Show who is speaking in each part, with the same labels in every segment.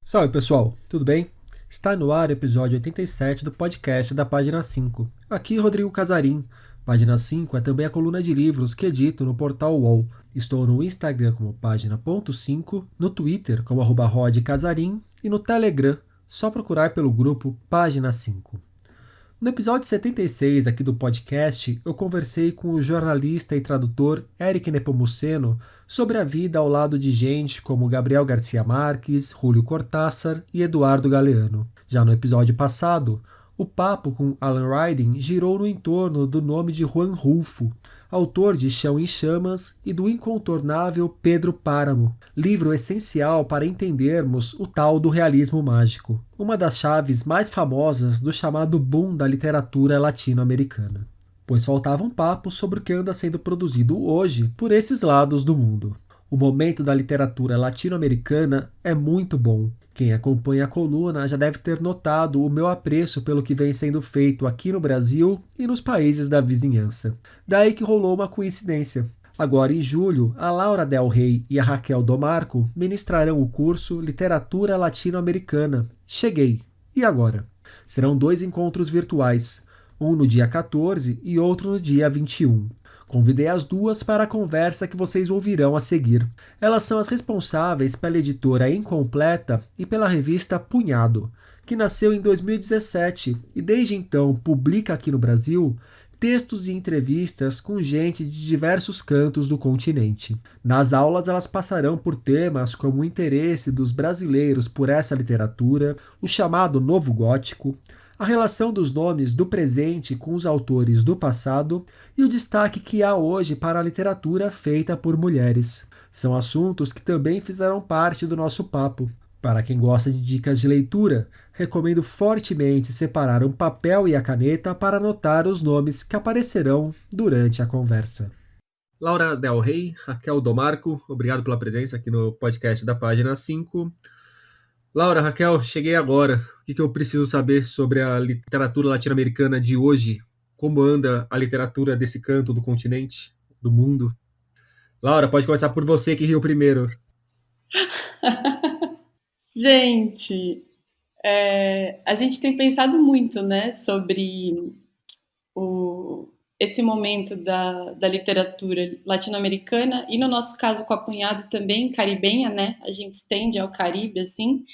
Speaker 1: Salve pessoal, tudo bem? Está no ar o episódio 87 do podcast da Página 5. Aqui Rodrigo Casarim. Página 5 é também a coluna de livros que edito no portal UOL. Estou no Instagram como página.5, no Twitter como @rodcasarim e no Telegram, só procurar pelo grupo Página 5. No episódio 76 aqui do podcast, eu conversei com o jornalista e tradutor Eric Nepomuceno sobre a vida ao lado de gente como Gabriel Garcia Marques, Júlio Cortázar e Eduardo Galeano. Já no episódio passado, o papo com Alan Riding girou no entorno do nome de Juan Rulfo, autor de Chão em Chamas e do incontornável Pedro Páramo, livro essencial para entendermos o tal do realismo mágico, uma das chaves mais famosas do chamado boom da literatura latino-americana. Pois faltava um papo sobre o que anda sendo produzido hoje por esses lados do mundo. O momento da literatura latino-americana é muito bom. Quem acompanha a coluna já deve ter notado o meu apreço pelo que vem sendo feito aqui no Brasil e nos países da vizinhança. Daí que rolou uma coincidência. Agora, em julho, a Laura Del Rey e a Raquel Domarco ministrarão o curso Literatura Latino-Americana. Cheguei! E agora? Serão 2 encontros virtuais, um no dia 14 e outro no dia 21. Convidei as duas para a conversa que vocês ouvirão a seguir. Elas são as responsáveis pela editora Incompleta e pela revista Punhado, que nasceu em 2017 e desde então publica aqui no Brasil textos e entrevistas com gente de diversos cantos do continente. Nas aulas elas passarão por temas como o interesse dos brasileiros por essa literatura, o chamado Novo Gótico, a relação dos nomes do presente com os autores do passado e o destaque que há hoje para a literatura feita por mulheres. São assuntos que também fizeram parte do nosso papo. Para quem gosta de dicas de leitura, recomendo fortemente separar um papel e a caneta para anotar os nomes que aparecerão durante a conversa. Laura Del Rey, Raquel Domarco, obrigado pela presença aqui no podcast da Página 5. Laura, Raquel, cheguei agora. O que eu preciso saber sobre a literatura latino-americana de hoje? Como anda a literatura desse canto do continente, do mundo? Laura, pode começar por você que riu primeiro.
Speaker 2: Gente, a gente tem pensado muito, né, sobre esse momento da literatura latino-americana e, no nosso caso, com a Punhado também, caribenha, né? A gente estende ao Caribe, assim.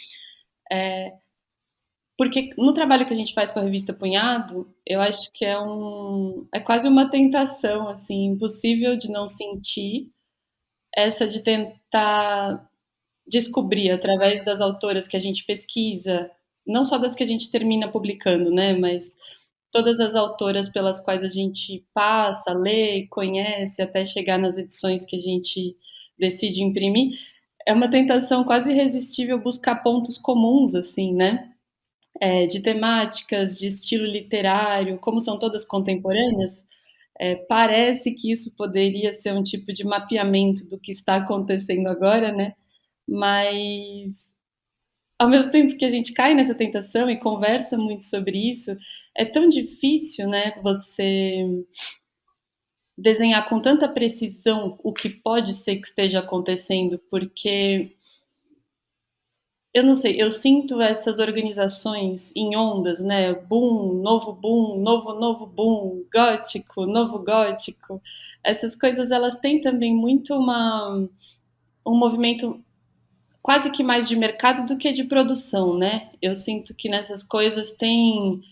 Speaker 2: Porque no trabalho que a gente faz com a revista Punhado, eu acho que é quase uma tentação, assim, impossível de não sentir essa de tentar descobrir através das autoras que a gente pesquisa, não só das que a gente termina publicando, né, mas todas as autoras pelas quais a gente passa, lê, conhece, até chegar nas edições que a gente decide imprimir, é uma tentação quase irresistível buscar pontos comuns, assim, né, de temáticas, de estilo literário, como são todas contemporâneas, parece que isso poderia ser um tipo de mapeamento do que está acontecendo agora, né, mas ao mesmo tempo que a gente cai nessa tentação e conversa muito sobre isso, é tão difícil, né, você desenhar com tanta precisão o que pode ser que esteja acontecendo, porque eu não sei, eu sinto essas organizações em ondas, né? Boom, novo boom, gótico, novo gótico. Essas coisas elas têm também muito um movimento quase que mais de mercado do que de produção, né? Eu sinto que nessas coisas tem,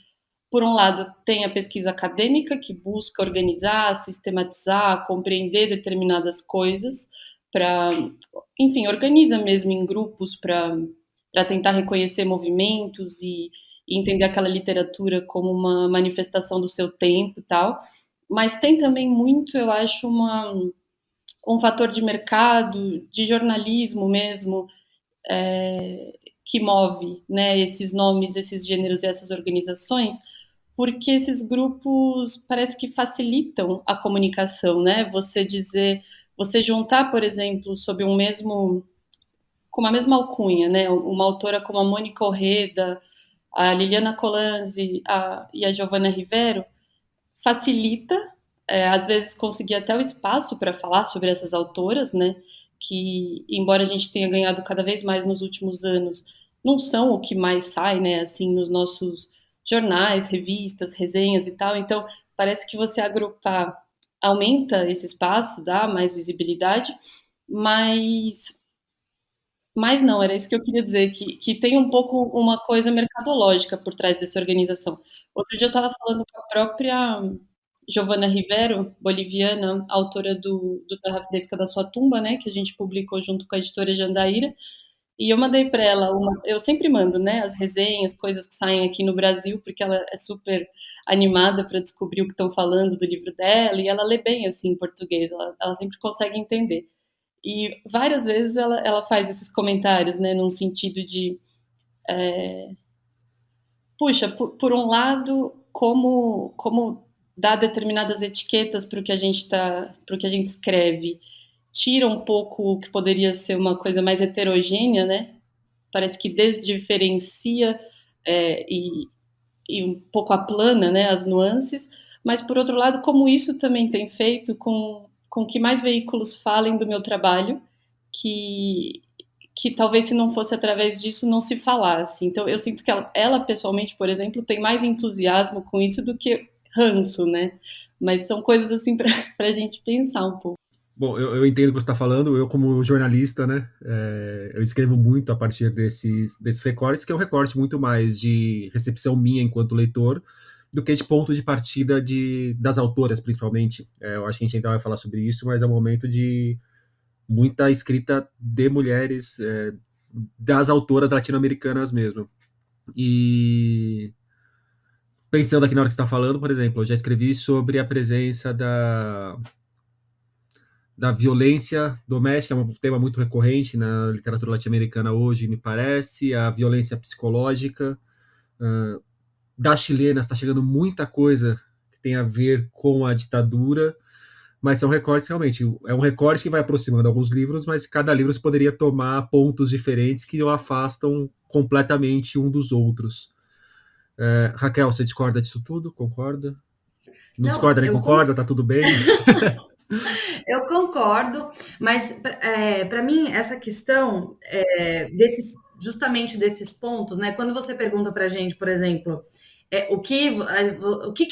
Speaker 2: por um lado, tem a pesquisa acadêmica que busca organizar, sistematizar, compreender determinadas coisas para, enfim, organiza mesmo em grupos para tentar reconhecer movimentos e entender aquela literatura como uma manifestação do seu tempo e tal. Mas tem também muito, eu acho, um fator de mercado, de jornalismo mesmo, que move, né, esses nomes, esses gêneros e essas organizações, porque esses grupos parece que facilitam a comunicação, né? Você juntar, por exemplo, sob um mesmo, com uma mesma alcunha, né? Uma autora como a Mônica Orreda, a Liliana Colanzi e a Giovanna Rivero, facilita, às vezes, conseguir até o espaço para falar sobre essas autoras, né? Que, embora a gente tenha ganhado cada vez mais nos últimos anos, não são o que mais sai, né, assim, nos nossos jornais, revistas, resenhas e tal. Então, parece que você agrupar aumenta esse espaço, dá mais visibilidade, mas não, era isso que eu queria dizer, que tem um pouco uma coisa mercadológica por trás dessa organização. Outro dia eu estava falando com a própria Giovana Rivero, boliviana, autora do Terra Fresca da Sua Tumba, né, que a gente publicou junto com a editora Jandaíra, e eu mandei para ela eu sempre mando, né, as resenhas, coisas que saem aqui no Brasil, porque ela é super animada para descobrir o que estão falando do livro dela, e ela lê bem assim em português, ela sempre consegue entender. E várias vezes ela faz esses comentários, né, num sentido de, puxa, por um lado, como dar determinadas etiquetas para o que a gente para o que a gente escreve, tira um pouco o que poderia ser uma coisa mais heterogênea, né? Parece que desdiferencia e um pouco aplana, né, as nuances. Mas por outro lado, como isso também tem feito com que mais veículos falem do meu trabalho, que talvez se não fosse através disso não se falasse. Então eu sinto que ela pessoalmente, por exemplo, tem mais entusiasmo com isso do que ranço, né? Mas são coisas assim para a gente pensar um pouco.
Speaker 1: Bom, eu entendo o que você está falando. Eu, como jornalista, né, eu escrevo muito a partir desses recortes, que é um recorte muito mais de recepção minha enquanto leitor do que de ponto de partida das autoras, principalmente. Eu acho que a gente ainda vai falar sobre isso, mas é um momento de muita escrita de mulheres, das autoras latino-americanas mesmo. E pensando aqui na hora que você está falando, por exemplo, eu já escrevi sobre a presença da violência doméstica, é um tema muito recorrente na literatura latino-americana hoje, me parece, a violência psicológica. Das chilenas está chegando muita coisa que tem a ver com a ditadura, mas são recortes realmente. É um recorte que vai aproximando alguns livros, mas cada livro poderia tomar pontos diferentes que o afastam completamente um dos outros. Raquel, você discorda disso tudo? Concorda? Não
Speaker 3: Não,
Speaker 1: discorda nem concorda? Tá tudo bem?
Speaker 3: eu concordo, mas para mim essa questão desses, justamente desses pontos, né? Quando você pergunta para a gente, por exemplo, o que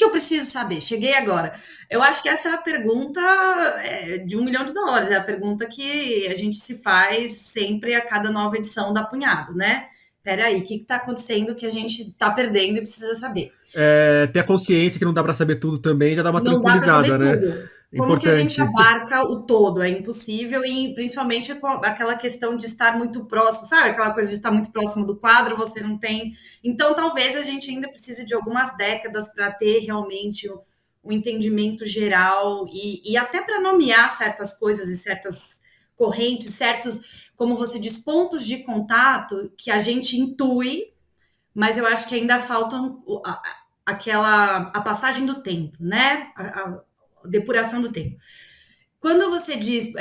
Speaker 3: eu preciso saber? Cheguei agora. Eu acho que essa é a pergunta de US$ 1 milhão. É a pergunta que a gente se faz sempre a cada nova edição da Punhado, né? Peraí, o que está acontecendo que a gente está perdendo e precisa saber?
Speaker 1: Ter a consciência que não dá para saber tudo também já dá uma
Speaker 3: Não dá para saber
Speaker 1: tranquilizada, né?
Speaker 3: tudo. Como que a gente
Speaker 1: Importante.
Speaker 3: abarca o todo? É impossível, e principalmente com aquela questão de estar muito próximo, sabe? Aquela coisa de estar muito próximo do quadro, você não tem. Então, talvez a gente ainda precise de algumas décadas para ter realmente o entendimento geral e até para nomear certas coisas e certas correntes, certos, como você diz, pontos de contato que a gente intui, mas eu acho que ainda faltam a passagem do tempo, né? A depuração do tempo. Quando você diz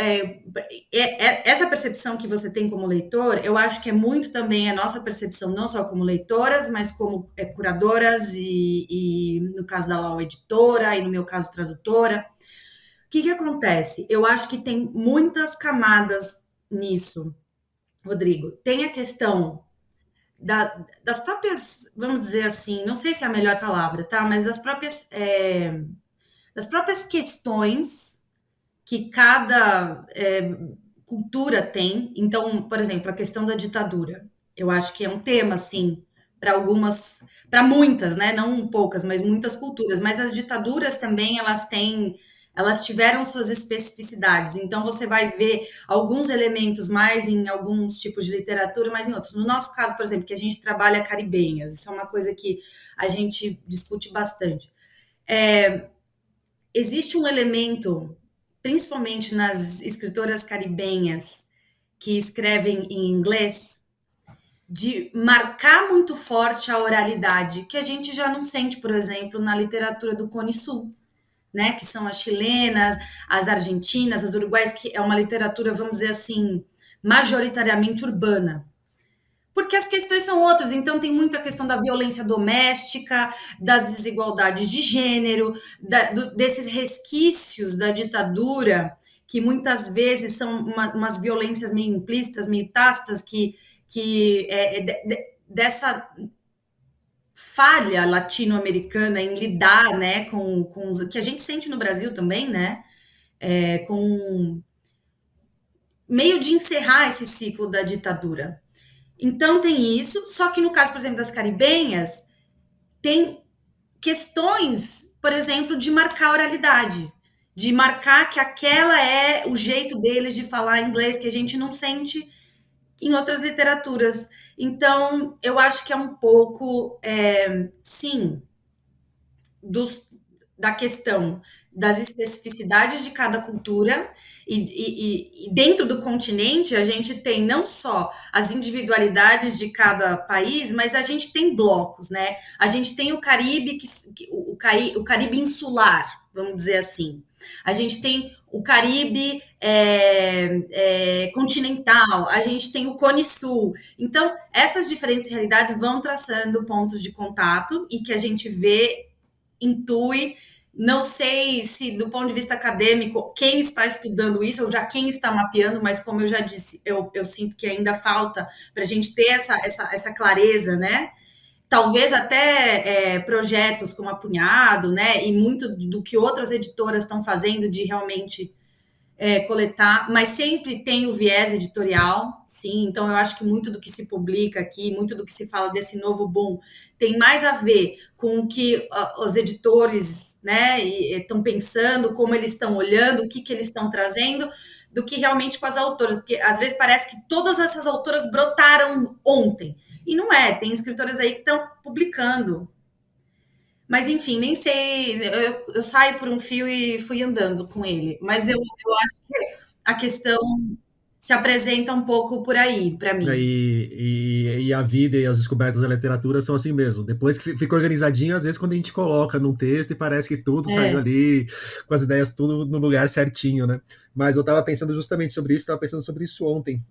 Speaker 3: essa percepção que você tem como leitor, eu acho que é muito também a nossa percepção, não só como leitoras, mas como curadoras e no caso da Lau, editora, e no meu caso, tradutora. O que acontece? Eu acho que tem muitas camadas nisso, Rodrigo. Tem a questão das próprias, vamos dizer assim, não sei se é a melhor palavra, tá? Mas das próprias questões que cada cultura tem. Então, por exemplo, a questão da ditadura. Eu acho que é um tema, assim, para muitas, né? Não poucas, mas muitas culturas. Mas as ditaduras também, elas tiveram suas especificidades. Então, você vai ver alguns elementos mais em alguns tipos de literatura, mais em outros. No nosso caso, por exemplo, que a gente trabalha caribenhas, isso é uma coisa que a gente discute bastante. Existe um elemento, principalmente nas escritoras caribenhas que escrevem em inglês, de marcar muito forte a oralidade, que a gente já não sente, por exemplo, na literatura do Cone Sul, né? Que são as chilenas, as argentinas, as uruguaias, que é uma literatura, vamos dizer assim, majoritariamente urbana. Porque as questões são outras, então tem muita questão da violência doméstica, das desigualdades de gênero, desses resquícios da ditadura, que muitas vezes são umas violências meio implícitas, meio tácitas, que dessa falha latino-americana em lidar, né, com que a gente sente no Brasil também, né, com meio de encerrar esse ciclo da ditadura. Então tem isso, só que no caso, por exemplo, das caribenhas, tem questões, por exemplo, de marcar a oralidade, de marcar que aquela é o jeito deles de falar inglês, que a gente não sente em outras literaturas. Então, eu acho que é um pouco, sim, da questão das especificidades de cada cultura, e dentro do continente a gente tem não só as individualidades de cada país, mas a gente tem blocos, né? A gente tem o Caribe, o Caribe insular, vamos dizer assim. A gente tem o Caribe continental, a gente tem o Cone Sul. Então, essas diferentes realidades vão traçando pontos de contato e que a gente vê, intui. Não sei se, do ponto de vista acadêmico, quem está estudando isso, ou já quem está mapeando, mas como eu já disse, eu sinto que ainda falta para a gente ter essa clareza, né? Talvez até projetos como Apunhado, né? E muito do que outras editoras estão fazendo de realmente coletar, mas sempre tem o viés editorial, sim. Então, eu acho que muito do que se publica aqui, muito do que se fala desse novo boom, tem mais a ver com o que os editores, né, estão pensando, como eles estão olhando, o que eles estão trazendo, do que realmente com as autoras, porque às vezes parece que todas essas autoras brotaram ontem, e não é. Tem escritoras aí que estão publicando. Mas, enfim, nem sei. Eu saio por um fio e fui andando com ele. Mas eu acho que a questão se apresenta um pouco por aí, para mim.
Speaker 1: E a vida e as descobertas da literatura são assim mesmo. Depois que fica organizadinho, às vezes quando a gente coloca num texto e parece que tudo saiu ali, com as ideias tudo no lugar certinho, né? Mas eu estava pensando justamente sobre isso, estava pensando sobre isso ontem,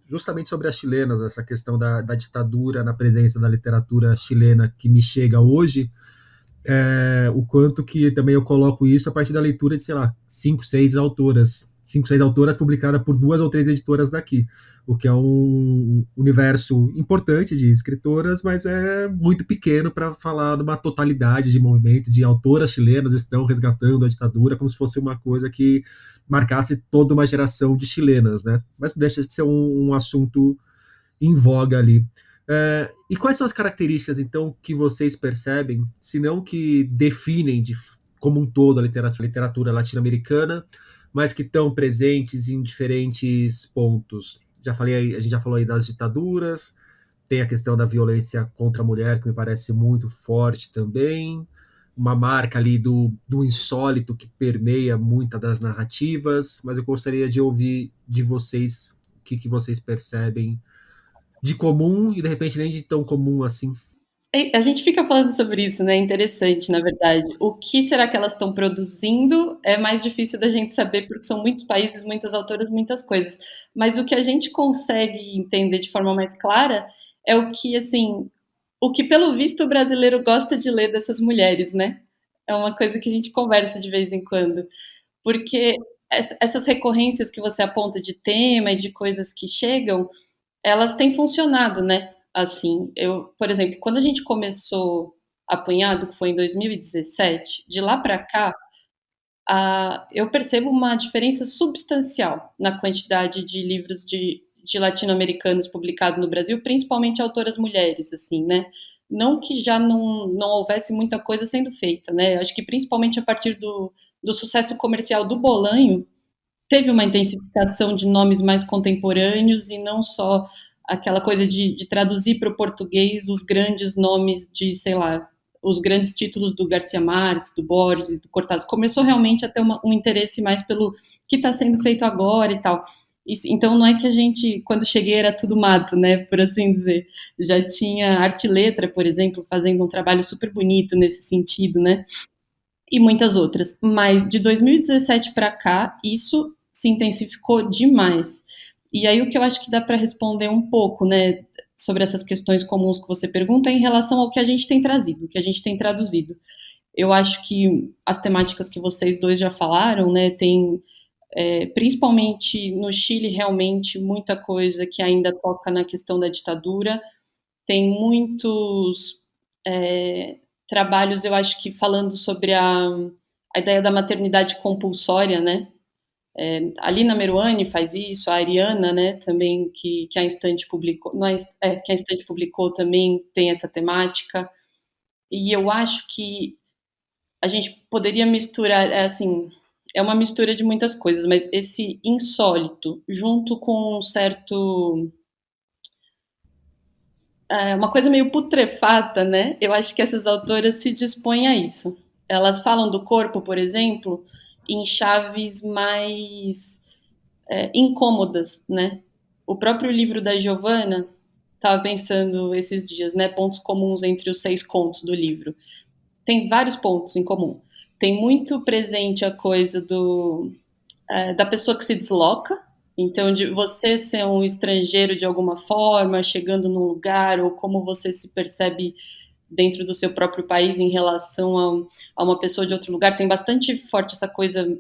Speaker 1: justamente sobre as chilenas, essa questão da ditadura na presença da literatura chilena que me chega hoje, o quanto que também eu coloco isso a partir da leitura de, sei lá, 5, 6 autoras publicadas por 2 ou 3 editoras daqui, o que é um universo importante de escritoras, mas é muito pequeno para falar de uma totalidade de movimento de autoras chilenas estão resgatando a ditadura como se fosse uma coisa que marcasse toda uma geração de chilenas, né? Mas deixa de ser um assunto em voga ali. E quais são as características, então, que vocês percebem, se não que definem como um todo a literatura latino-americana, mas que estão presentes em diferentes pontos? A gente já falou aí das ditaduras, tem a questão da violência contra a mulher, que me parece muito forte também, uma marca ali do insólito que permeia muitas das narrativas, mas eu gostaria de ouvir de vocês o que vocês percebem de comum e de repente nem de tão comum assim.
Speaker 2: A gente fica falando sobre isso, né? Interessante, na verdade. O que será que elas estão produzindo é mais difícil da gente saber, porque são muitos países, muitas autoras, muitas coisas. Mas o que a gente consegue entender de forma mais clara é o que, assim, o que pelo visto o brasileiro gosta de ler dessas mulheres, né? É uma coisa que a gente conversa de vez em quando. Porque essas recorrências que você aponta de tema e de coisas que chegam, elas têm funcionado, né? Assim, por exemplo, quando a gente começou Apunhado, que foi em 2017, de lá para cá, eu percebo uma diferença substancial na quantidade de livros de latino-americanos publicados no Brasil, principalmente autoras mulheres, assim, né? Não que já não houvesse muita coisa sendo feita, né? Acho que principalmente a partir do sucesso comercial do Bolanho, teve uma intensificação de nomes mais contemporâneos e não só aquela coisa de traduzir para o português os grandes nomes de, sei lá, os grandes títulos do Garcia Marques, do Borges, do Cortázar. Começou realmente a ter um interesse mais pelo que está sendo feito agora e tal. Isso, então não é que a gente, quando cheguei, era tudo mato, né, por assim dizer. Já tinha Arte e Letra, por exemplo, fazendo um trabalho super bonito nesse sentido, né, e muitas outras. Mas de 2017 para cá, isso se intensificou demais. E aí o que eu acho que dá para responder um pouco, né, sobre essas questões comuns que você pergunta em relação ao que a gente tem trazido, o que a gente tem traduzido. Eu acho que as temáticas que vocês dois já falaram, né, tem principalmente no Chile, realmente, muita coisa que ainda toca na questão da ditadura. Tem muitos trabalhos, eu acho que falando sobre a ideia da maternidade compulsória, né? A Lina Meruane faz isso, a Ariana, né, também, que a Instante publicou, que a Instante publicou também tem essa temática. E eu acho que a gente poderia misturar, assim, é uma mistura de muitas coisas, mas esse insólito, junto com um certo uma coisa meio putrefata, né? Eu acho que essas autoras se dispõem a isso. Elas falam do corpo, por exemplo, em chaves mais incômodas, né? O próprio livro da Giovanna, estava pensando esses dias, né? Pontos comuns entre os 6 contos do livro. Tem vários pontos em comum. Tem muito presente a coisa da pessoa que se desloca, então de você ser um estrangeiro de alguma forma, chegando num lugar, ou como você se percebe dentro do seu próprio país em relação a uma pessoa de outro lugar. Tem bastante forte essa coisa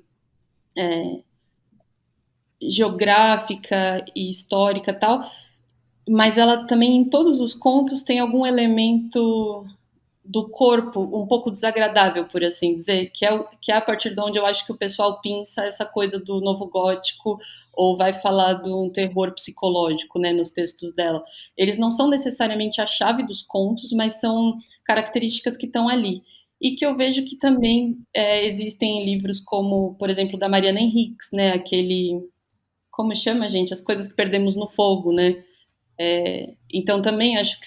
Speaker 2: geográfica e histórica e tal, mas ela também, em todos os contos, tem algum elemento do corpo um pouco desagradável, por assim dizer, que é a partir de onde eu acho que o pessoal pinça essa coisa do novo gótico, ou vai falar de um terror psicológico, né, nos textos dela. Eles não são necessariamente a chave dos contos, mas são características que estão ali. E que eu vejo que também existem em livros como, por exemplo, da Mariana Henriques, né, aquele... Como chama, gente? As coisas que perdemos no fogo, né? Então também acho que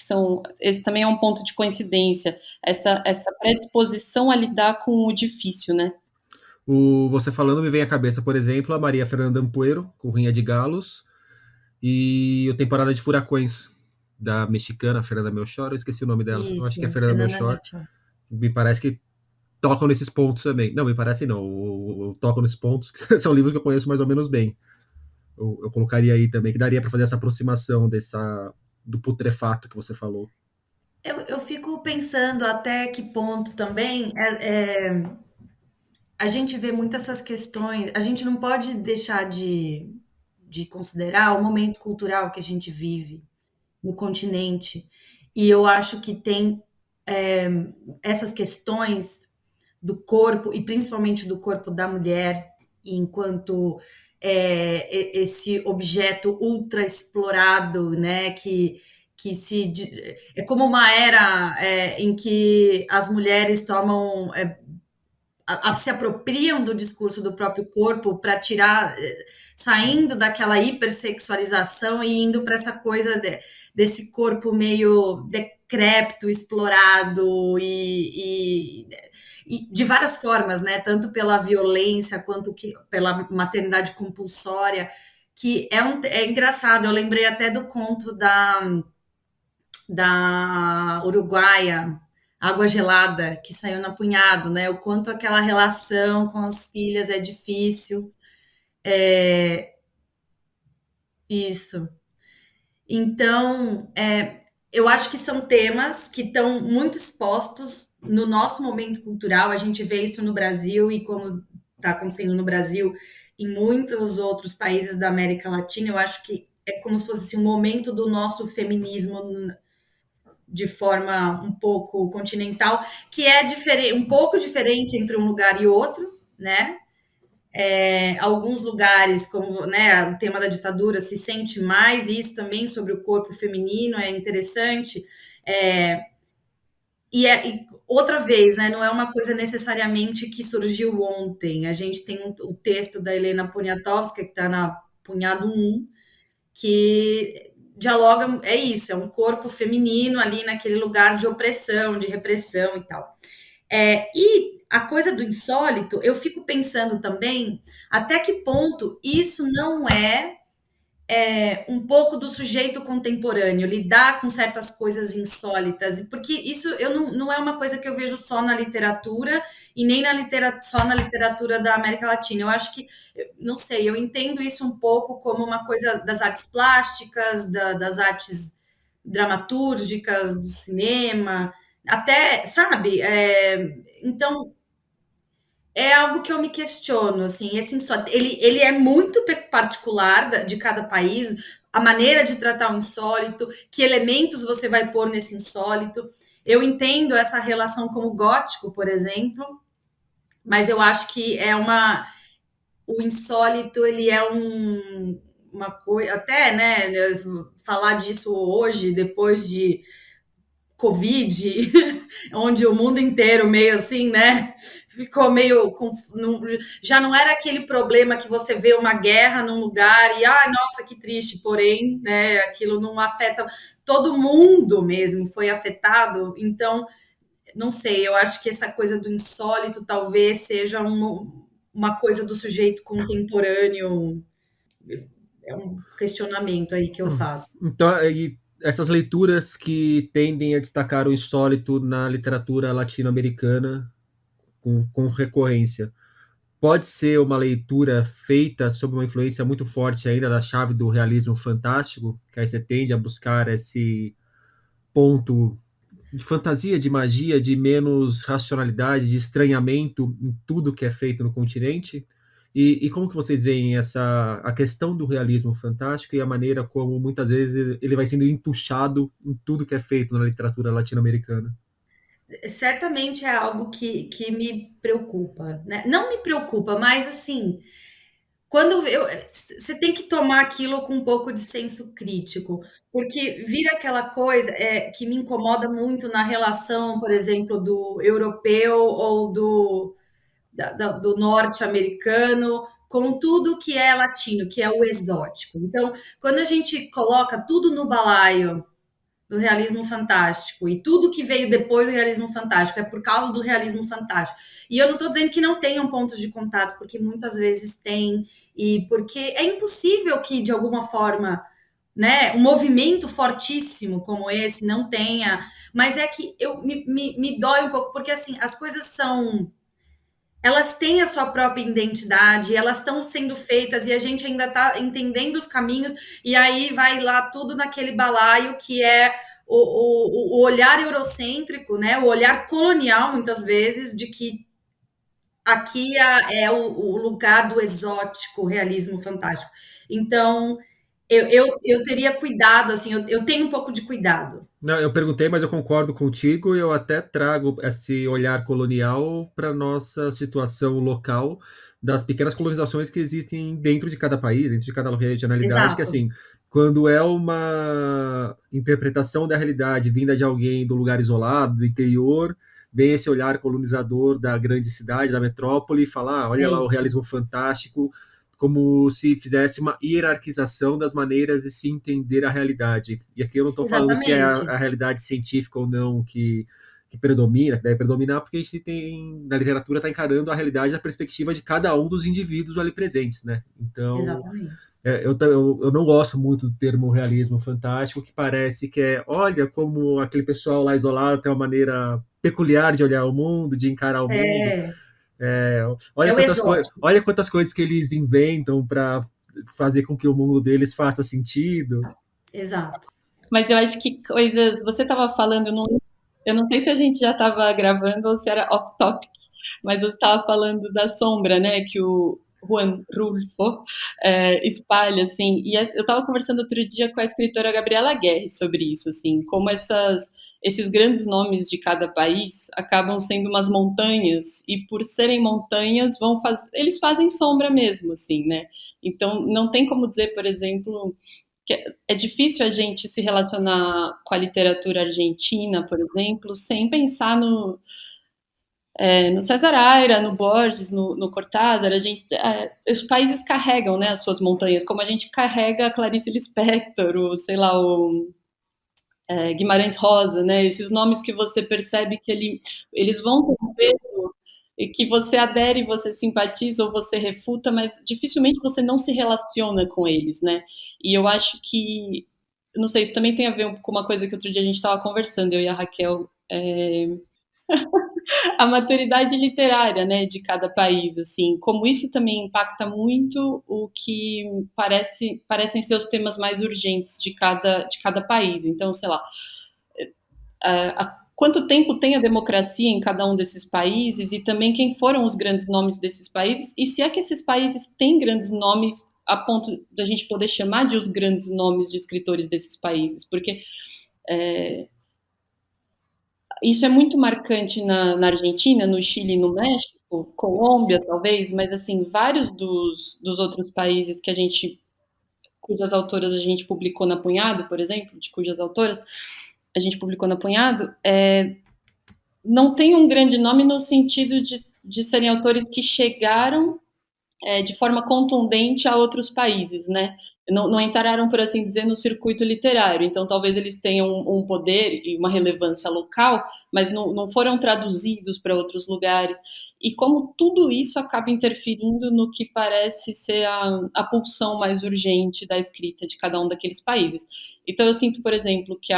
Speaker 2: esse também é um ponto de coincidência, essa predisposição a lidar com o difícil, né?
Speaker 1: Você falando me vem à cabeça, por exemplo, a Maria Fernanda Ampuero, com Rinha de Galos, e o Temporada de Furacões, da mexicana Fernanda Melchor, eu esqueci o nome dela, eu acho que é
Speaker 3: Isso,
Speaker 1: Fernanda
Speaker 3: Fernanda
Speaker 1: Melchor,
Speaker 3: Melchor.
Speaker 1: me parece que tocam nesses pontos também. Não, me parece não, tocam nesses pontos, que são livros que eu conheço mais ou menos bem. Eu colocaria aí também, que daria para fazer essa aproximação do putrefato que você falou.
Speaker 3: Eu fico pensando até que ponto também a gente vê muito essas questões. A gente não pode deixar de considerar o momento cultural que a gente vive no continente. E eu acho que tem é, essas questões do corpo, e principalmente do corpo da mulher, enquanto esse objeto ultra explorado, né, que é como uma era em que as mulheres tomam se apropriam do discurso do próprio corpo para tirar, saindo daquela hipersexualização e indo para essa coisa desse corpo meio decrépito, explorado e de várias formas, né? Tanto pela violência quanto pela maternidade compulsória, que é engraçado. Eu lembrei até do conto da uruguaia Água Gelada, que saiu na Punhado, né? O quanto aquela relação com as filhas é difícil. Isso. Então, eu acho que são temas que estão muito expostos no nosso momento cultural. A gente vê isso no Brasil e como está acontecendo no Brasil, em muitos outros países da América Latina. Eu acho que é como se fosse assim, um momento do nosso feminismo de forma um pouco continental, que é diferente, um pouco diferente entre um lugar e outro, né? Alguns lugares, como né, o tema da ditadura, se sente mais isso também sobre o corpo feminino, é interessante. E outra vez, né, não é uma coisa necessariamente que surgiu ontem. A gente tem o texto da Helena Poniatowska, que está na Punhado 1, que dialoga, é isso, é um corpo feminino ali naquele lugar de opressão, de repressão e tal. E a coisa do insólito, eu fico pensando também até que ponto isso não um pouco do sujeito contemporâneo, lidar com certas coisas insólitas, porque isso não é uma coisa que eu vejo só na literatura e nem só na literatura da América Latina. Eu acho que, não sei, eu entendo isso um pouco como uma coisa das artes plásticas, das artes dramatúrgicas, do cinema, até, sabe? Então, é algo que eu me questiono, assim, esse insólito, ele é muito particular de cada país, a maneira de tratar o insólito, que elementos você vai pôr nesse insólito. Eu entendo essa relação com o gótico, por exemplo, mas eu acho que o insólito, ele é uma coisa, até, né, falar disso hoje, depois de Covid, onde o mundo inteiro meio assim, né? Ficou meio. Já não era aquele problema que você vê uma guerra num lugar e, nossa, que triste, porém, né? Aquilo não afeta. Todo mundo mesmo foi afetado. Então, não sei, eu acho que essa coisa do insólito talvez seja uma coisa do sujeito contemporâneo. É um questionamento aí que eu faço.
Speaker 1: Então, essas leituras que tendem a destacar o insólito na literatura latino-americana com recorrência, pode ser uma leitura feita sob uma influência muito forte ainda da chave do realismo fantástico, que aí você tende a buscar esse ponto de fantasia, de magia, de menos racionalidade, de estranhamento em tudo que é feito no continente. E como que vocês veem a questão do realismo fantástico e a maneira como muitas vezes ele vai sendo entuchado em tudo que é feito na literatura latino-americana?
Speaker 3: Certamente é algo que me preocupa, né? Não me preocupa, mas assim, você tem que tomar aquilo com um pouco de senso crítico, porque vira aquela coisa que me incomoda muito na relação, por exemplo, do europeu ou do norte-americano com tudo que é latino, que é o exótico. Então, quando a gente coloca tudo no balaio do realismo fantástico e tudo que veio depois do realismo fantástico é por causa do realismo fantástico. E eu não estou dizendo que não tenham pontos de contato, porque muitas vezes tem, e porque é impossível que, de alguma forma, né, um movimento fortíssimo como esse não tenha, mas é que me dói um pouco, porque assim, as coisas são, elas têm a sua própria identidade, elas estão sendo feitas e a gente ainda está entendendo os caminhos, e aí vai lá tudo naquele balaio que é o olhar eurocêntrico, né? O olhar colonial, muitas vezes, de que aqui é o lugar do exótico, realismo fantástico. Então, eu teria cuidado, assim, eu tenho um pouco de cuidado.
Speaker 1: Não, eu perguntei, mas eu concordo contigo e eu até trago esse olhar colonial para nossa situação local das pequenas colonizações que existem dentro de cada país, dentro de cada regionalidade, que
Speaker 3: Exato,
Speaker 1: assim, quando é uma interpretação da realidade vinda de alguém do lugar isolado, do interior, vem esse olhar colonizador da grande cidade, da metrópole, e fala,
Speaker 3: é
Speaker 1: olha lá o
Speaker 3: isso.
Speaker 1: realismo fantástico, como se fizesse uma hierarquização das maneiras de se entender a realidade. E aqui eu não estou falando se é
Speaker 3: Exatamente.
Speaker 1: a realidade científica ou não que predomina, que deve predominar, porque a gente tem, na literatura, está encarando a realidade da perspectiva de cada um dos indivíduos ali presentes, né? Então,
Speaker 3: Exatamente.
Speaker 1: eu não gosto muito do termo realismo fantástico, que parece que olha como aquele pessoal lá isolado tem uma maneira peculiar de olhar o mundo, de encarar o mundo.
Speaker 3: É,
Speaker 1: É,
Speaker 3: é o exótico.
Speaker 1: olha quantas coisas que eles inventam para fazer com que o mundo deles faça sentido.
Speaker 3: Exato.
Speaker 2: Mas eu acho que coisas. Você estava falando, eu não sei se a gente já estava gravando ou se era off-topic, mas você estava falando da sombra, né? Que o Juan Rulfo espalha, assim. E eu estava conversando outro dia com a escritora Gabriela Guerre sobre isso, assim, como esses grandes nomes de cada país acabam sendo umas montanhas e por serem montanhas eles fazem sombra mesmo, assim, né? Então não tem como dizer, por exemplo, que é difícil a gente se relacionar com a literatura argentina, por exemplo, sem pensar no César Aira, no Borges, no Cortázar. Os países carregam, né, as suas montanhas, como a gente carrega a Clarice Lispector, sei lá, o Guimarães Rosa, né? Esses nomes que você percebe que eles vão ter um peso e que você adere, você simpatiza ou você refuta, mas dificilmente você não se relaciona com eles, né? E eu acho que, não sei, isso também tem a ver com uma coisa que outro dia a gente estava conversando, eu e a Raquel, a maturidade literária, né, de cada país, assim, como isso também impacta muito o que parecem ser os temas mais urgentes de cada país. Então, sei lá, quanto tempo tem a democracia em cada um desses países e também quem foram os grandes nomes desses países e se é que esses países têm grandes nomes a ponto da gente poder chamar de os grandes nomes de escritores desses países, porque isso é muito marcante na Argentina, no Chile e no México, Colômbia talvez, mas assim, vários dos outros países que cujas autoras a gente publicou na Punhado, por exemplo, de cujas autoras a gente publicou na Punhado, não tem um grande nome no sentido de serem autores que chegaram de forma contundente a outros países, né? Não entraram, por assim dizer, no circuito literário. Então, talvez eles tenham um poder e uma relevância local, mas não foram traduzidos para outros lugares. E como tudo isso acaba interferindo no que parece ser a pulsão mais urgente da escrita de cada um daqueles países. Então, eu sinto, por exemplo, que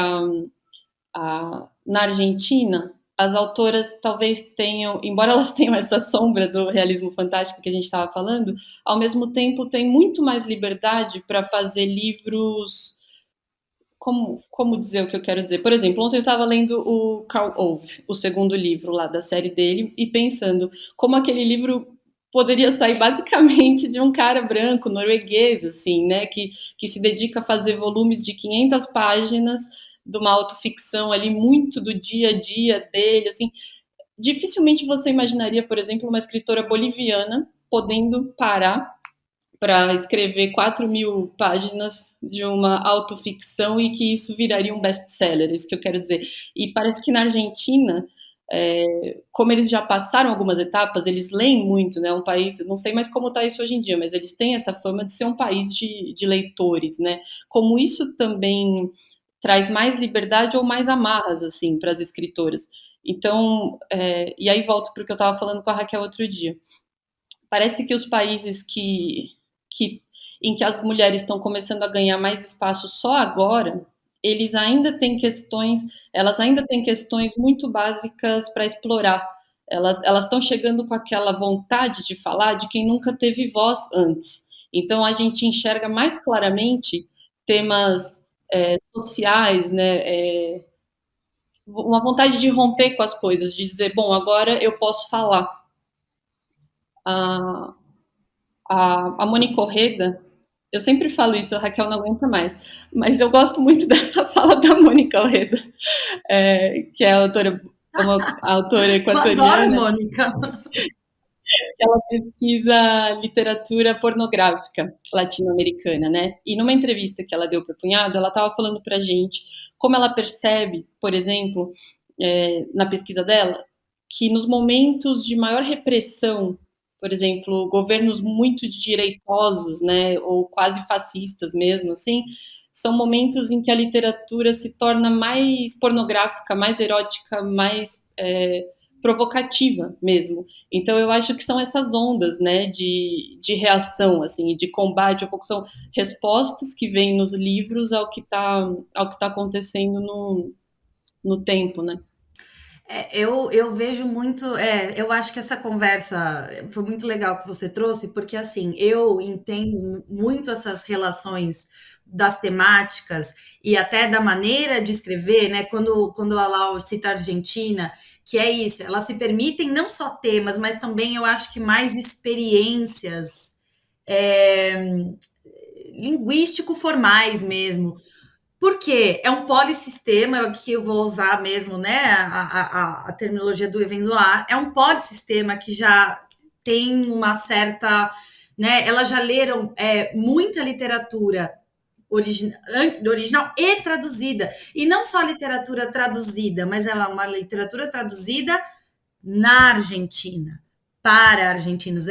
Speaker 2: na Argentina, as autoras talvez tenham, embora elas tenham essa sombra do realismo fantástico que a gente estava falando, ao mesmo tempo tem muito mais liberdade para fazer livros. Como dizer o que eu quero dizer? Por exemplo, ontem eu estava lendo o Karl Ove, o segundo livro lá da série dele, e pensando como aquele livro poderia sair basicamente de um cara branco, norueguês, assim, né, que se dedica a fazer volumes de 500 páginas de uma autoficção ali muito do dia a dia dele, assim, dificilmente você imaginaria, por exemplo, uma escritora boliviana podendo parar para escrever 4.000 páginas de uma autoficção e que isso viraria um best-seller, isso que eu quero dizer. E parece que na Argentina, como eles já passaram algumas etapas, eles leem muito, né? Um país, não sei mais como está isso hoje em dia, mas eles têm essa fama de ser um país de leitores, né? Como isso também traz mais liberdade ou mais amarras, assim, para as escritoras. Então, e aí volto para o que eu estava falando com a Raquel outro dia. Parece que os países em que as mulheres estão começando a ganhar mais espaço só agora, elas ainda têm questões muito básicas para explorar. Elas estão chegando com aquela vontade de falar de quem nunca teve voz antes. Então, a gente enxerga mais claramente temas sociais, né? Uma vontade de romper com as coisas, de dizer, bom, agora eu posso falar. A Mônica Orreda, eu sempre falo isso, a Raquel não aguenta mais, mas eu gosto muito dessa fala da Mônica Orreda, que é uma autora equatoriana.
Speaker 3: Eu adoro Mônica.
Speaker 2: Ela pesquisa literatura pornográfica latino-americana, né? E numa entrevista que ela deu para o Punhado, ela estava falando para a gente como ela percebe, por exemplo, na pesquisa dela, que nos momentos de maior repressão, por exemplo, governos muito direitosos, né, ou quase fascistas mesmo, assim, são momentos em que a literatura se torna mais pornográfica, mais erótica, mais provocativa mesmo. Então eu acho que são essas ondas, né, de reação, assim, de combate, um pouco são respostas que vêm nos livros ao que tá acontecendo no tempo, né?
Speaker 3: Eu vejo muito, eu acho que essa conversa foi muito legal que você trouxe, porque assim, eu entendo muito essas relações das temáticas e até da maneira de escrever, né? Quando a Lau cita a Argentina, que é isso, elas se permitem não só temas, mas também eu acho que mais experiências linguístico-formais mesmo. Porque é um polissistema, que eu vou usar mesmo, né, a terminologia do Evenzoar, é um polissistema que já tem uma certa, né, elas já leram muita literatura original e traduzida, e não só literatura traduzida, mas ela é uma literatura traduzida na Argentina, para argentinos.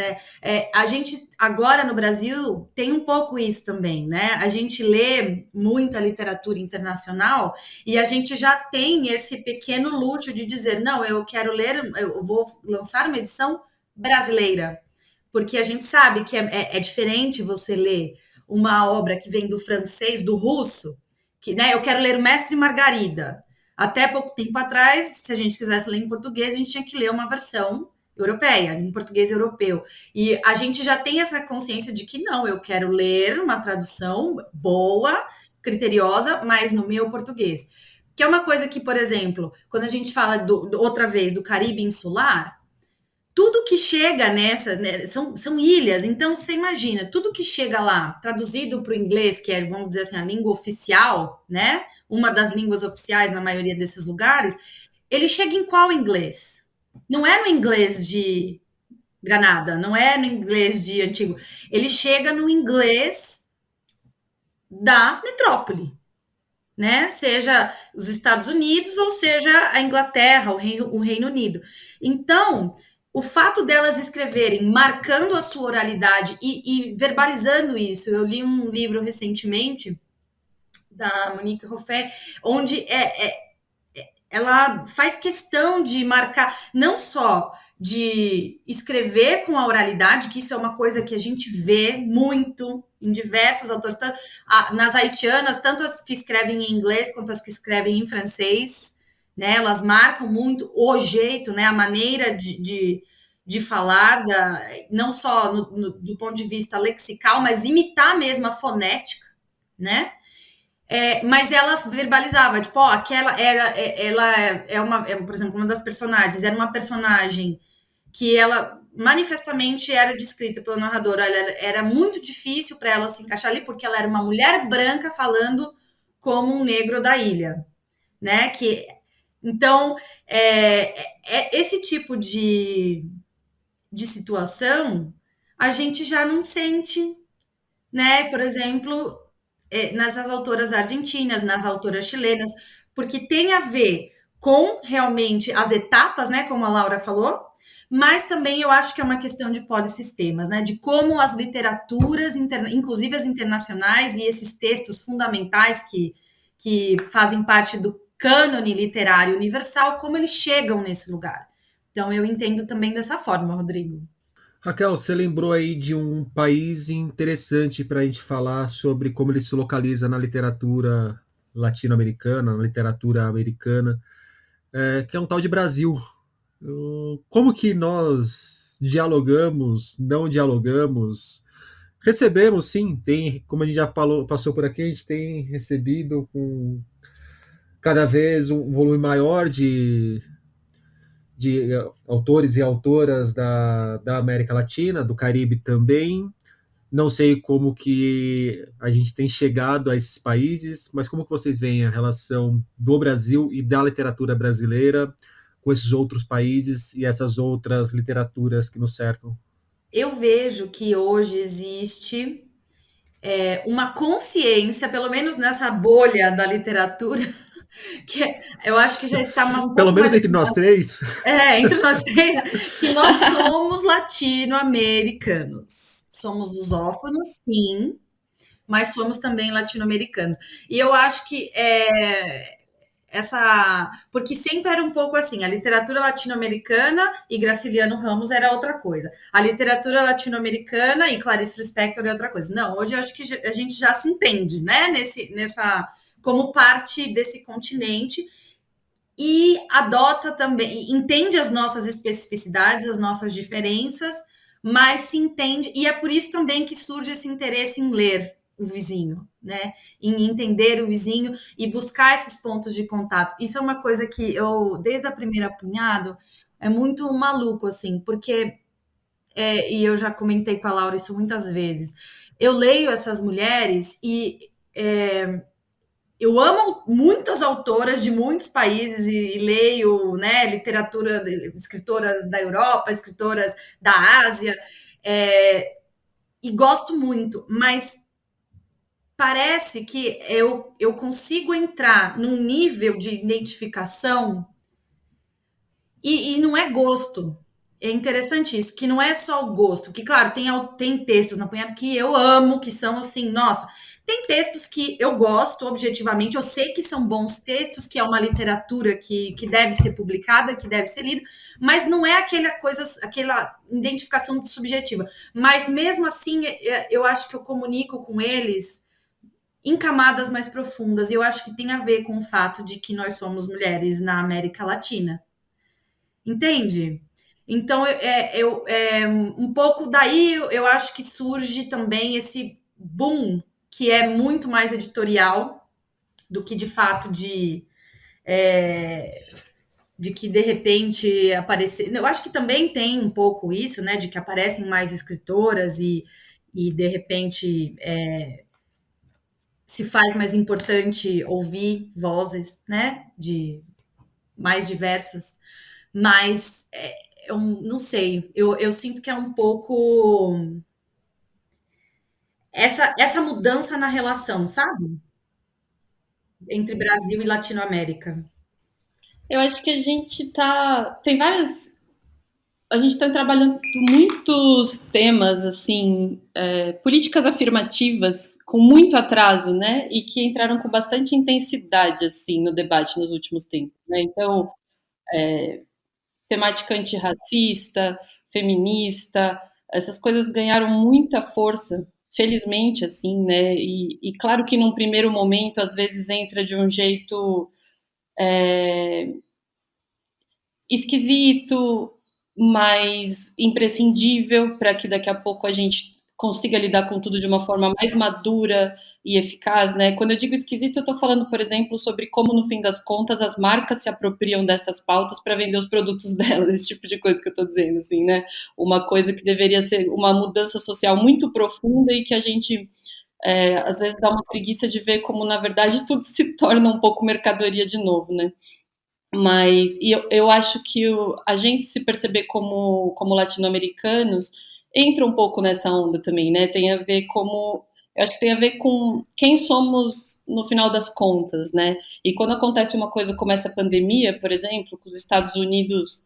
Speaker 3: A gente agora no Brasil tem um pouco isso também, né? A gente lê muita literatura internacional e a gente já tem esse pequeno luxo de dizer, não, eu quero ler, eu vou lançar uma edição brasileira, porque a gente sabe que é diferente você ler uma obra que vem do francês, do russo, que, né? Eu quero ler o Mestre e Margarida. Até pouco tempo atrás, se a gente quisesse ler em português, a gente tinha que ler uma versão europeia, em português europeu. E a gente já tem essa consciência de que não, eu quero ler uma tradução boa, criteriosa, mas no meu português. Que é uma coisa que, por exemplo, quando a gente fala outra vez do Caribe insular, tudo que chega nessa, né, são ilhas, então você imagina, tudo que chega lá, traduzido para o inglês, que é, vamos dizer assim, a língua oficial, né? Uma das línguas oficiais na maioria desses lugares, ele chega em qual inglês? Não é no inglês de Granada, não é no inglês de Antigo. Ele chega no inglês da metrópole, né? Seja os Estados Unidos ou seja a Inglaterra, o Reino Unido. Então, o fato delas escreverem, marcando a sua oralidade e verbalizando isso. Eu li um livro recentemente da Monique Roffé, onde ela faz questão de marcar, não só de escrever com a oralidade, que isso é uma coisa que a gente vê muito em diversas autores, nas haitianas, tanto as que escrevem em inglês quanto as que escrevem em francês, né? Elas marcam muito o jeito, né? A maneira de falar, não só do ponto de vista lexical, mas imitar mesmo a fonética, né? Mas ela verbalizava, tipo, ó, aquela ela por exemplo, uma das personagens, era uma personagem que ela manifestamente era descrita pelo narrador, era muito difícil para ela se encaixar ali, porque ela era uma mulher branca falando como um negro da ilha, né? Então, esse tipo de situação a gente já não sente, né? Por exemplo, nessas autoras argentinas, nas autoras chilenas, porque tem a ver com realmente as etapas, né, como a Laura falou, mas também eu acho que é uma questão de polissistemas, né, de como as literaturas, inclusive as internacionais, e esses textos fundamentais que fazem parte do cânone literário universal, como eles chegam nesse lugar. Então, eu entendo também dessa forma, Rodrigo.
Speaker 1: Raquel, você lembrou aí de um país interessante para a gente falar sobre como ele se localiza na literatura latino-americana, na literatura americana, que é um tal de Brasil. Como que nós dialogamos, não dialogamos? Recebemos, sim, tem, como a gente já passou por aqui, a gente tem recebido com cada vez um volume maior de autores e autoras da América Latina, do Caribe também. Não sei como que a gente tem chegado a esses países, mas como que vocês veem a relação do Brasil e da literatura brasileira com esses outros países e essas outras literaturas que nos cercam?
Speaker 3: Eu vejo que hoje existe uma consciência, pelo menos nessa bolha da literatura, que eu acho que já está um
Speaker 1: Pelo
Speaker 3: pouco
Speaker 1: menos
Speaker 3: mais
Speaker 1: entre nós três.
Speaker 3: entre nós três, que nós somos latino-americanos. Somos lusófonos, sim, mas somos também latino-americanos. E eu acho que porque sempre era um pouco assim, a literatura latino-americana e Graciliano Ramos era outra coisa. A literatura latino-americana e Clarice Lispector é outra coisa. Não, hoje eu acho que a gente já se entende, né, como parte desse continente e adota também, entende as nossas especificidades, as nossas diferenças, mas se entende, e é por isso também que surge esse interesse em ler o vizinho, né? Em entender o vizinho e buscar esses pontos de contato. Isso é uma coisa que eu, desde a primeira punhado, é muito maluco, assim, porque, e eu já comentei com a Laura isso muitas vezes, eu leio essas mulheres e eu amo muitas autoras de muitos países e leio, né, literatura, escritoras da Europa, escritoras da Ásia, e gosto muito, mas parece que eu consigo entrar num nível de identificação e não é gosto. É interessante isso, que não é só o gosto, que claro, tem textos na Punhado que eu amo, que são assim, nossa, tem textos que eu gosto objetivamente, eu sei que são bons textos, que é uma literatura que deve ser publicada, que deve ser lida, mas não é aquela identificação subjetiva. Mas mesmo assim, eu acho que eu comunico com eles em camadas mais profundas, e eu acho que tem a ver com o fato de que nós somos mulheres na América Latina. Entende? Então, um pouco daí eu acho que surge também esse boom, que é muito mais editorial do que de fato de que de repente aparecer. Eu acho que também tem um pouco isso, né? De que aparecem mais escritoras e de repente se faz mais importante ouvir vozes, né? De mais diversas. Mas eu não sei, eu sinto que é um pouco essa mudança na relação, sabe? Entre Brasil e Latinoamérica.
Speaker 2: Eu acho que a gente tá. Tem várias. A gente está trabalhando muitos temas, assim, políticas afirmativas com muito atraso, né? E que entraram com bastante intensidade, assim, no debate nos últimos tempos, né? Então, temática antirracista, feminista, essas coisas ganharam muita força, felizmente, assim, né? E claro que num primeiro momento, às vezes, entra de um jeito esquisito, mas imprescindível para que daqui a pouco a gente consiga lidar com tudo de uma forma mais madura e eficaz, né? Quando eu digo esquisito, eu estou falando, por exemplo, sobre como, no fim das contas, as marcas se apropriam dessas pautas para vender os produtos delas, esse tipo de coisa que eu estou dizendo, assim, né? Uma coisa que deveria ser uma mudança social muito profunda e que a gente, às vezes, dá uma preguiça de ver como, na verdade, tudo se torna um pouco mercadoria de novo, né? Mas eu acho que a gente se perceber como latino-americanos entra um pouco nessa onda também, né? Tem a ver como. Eu acho que tem a ver com quem somos no final das contas, né? E quando acontece uma coisa como essa pandemia, por exemplo, com os Estados Unidos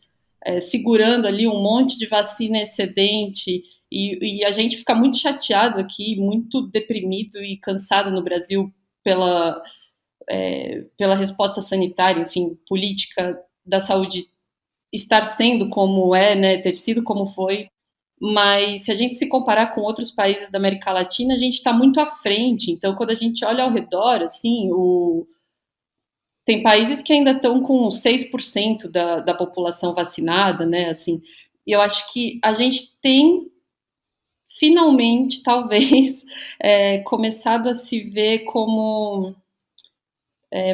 Speaker 2: segurando ali um monte de vacina excedente, e a gente fica muito chateado aqui, muito deprimido e cansado no Brasil pela pela resposta sanitária, enfim, política da saúde estar sendo como é, né, ter sido como foi, mas se a gente se comparar com outros países da América Latina, a gente está muito à frente. Então, quando a gente olha ao redor, assim, tem países que ainda estão com 6% da população vacinada, né, assim, e eu acho que a gente tem finalmente, talvez, começado a se ver como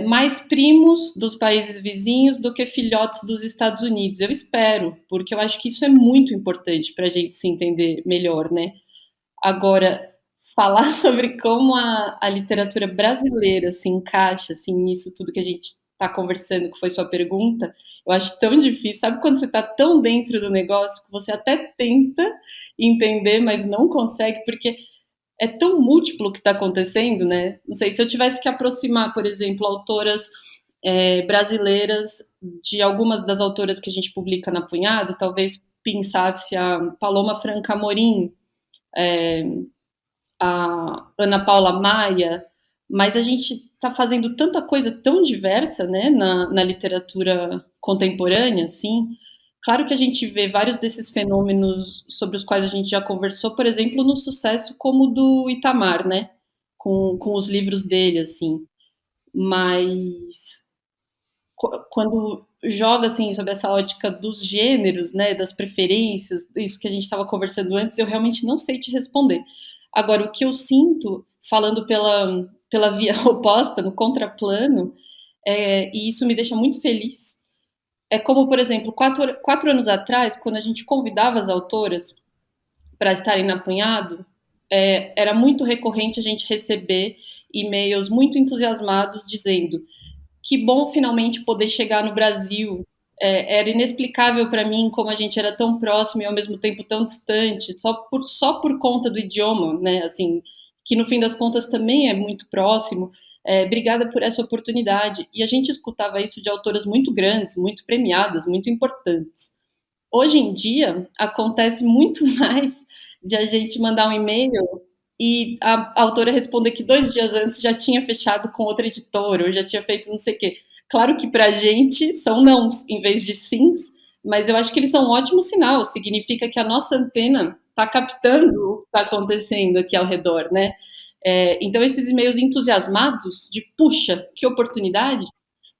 Speaker 2: mais primos dos países vizinhos do que filhotes dos Estados Unidos. Eu espero, porque eu acho que isso é muito importante para a gente se entender melhor, né? Agora, falar sobre como a literatura brasileira se encaixa assim, nisso tudo que a gente está conversando, que foi sua pergunta, eu acho tão difícil. Sabe quando você está tão dentro do negócio que você até tenta entender, mas não consegue, porque é tão múltiplo o que está acontecendo, né? Não sei, se eu tivesse que aproximar, por exemplo, autoras brasileiras de algumas das autoras que a gente publica na Punhado, talvez pensasse a Paloma Franca Amorim, a Ana Paula Maia, mas a gente está fazendo tanta coisa tão diversa, né, na literatura contemporânea, assim. Claro que a gente vê vários desses fenômenos sobre os quais a gente já conversou, por exemplo, no sucesso como do Itamar, né, com os livros dele, assim. Mas quando joga assim sobre essa ótica dos gêneros, né, das preferências, isso que a gente estava conversando antes, eu realmente não sei te responder. Agora, o que eu sinto, falando pela via oposta, no contraplano, e isso me deixa muito feliz, é como, por exemplo, 4 anos atrás, quando a gente convidava as autoras para estarem na Punhado, era muito recorrente a gente receber e-mails muito entusiasmados dizendo que bom finalmente poder chegar no Brasil. Era inexplicável para mim como a gente era tão próximo e ao mesmo tempo tão distante, só por conta do idioma, né? Assim, que no fim das contas também é muito próximo. Obrigada por essa oportunidade. E a gente escutava isso de autoras muito grandes, muito premiadas, muito importantes. Hoje em dia, acontece muito mais de a gente mandar um e-mail e a autora responder que 2 dias antes já tinha fechado com outra editora, ou já tinha feito não sei o quê. Claro que para a gente são nãos em vez de sims, mas eu acho que eles são um ótimo sinal. Significa que a nossa antena está captando o que está acontecendo aqui ao redor, né? Então, esses e-mails entusiasmados de puxa, que oportunidade,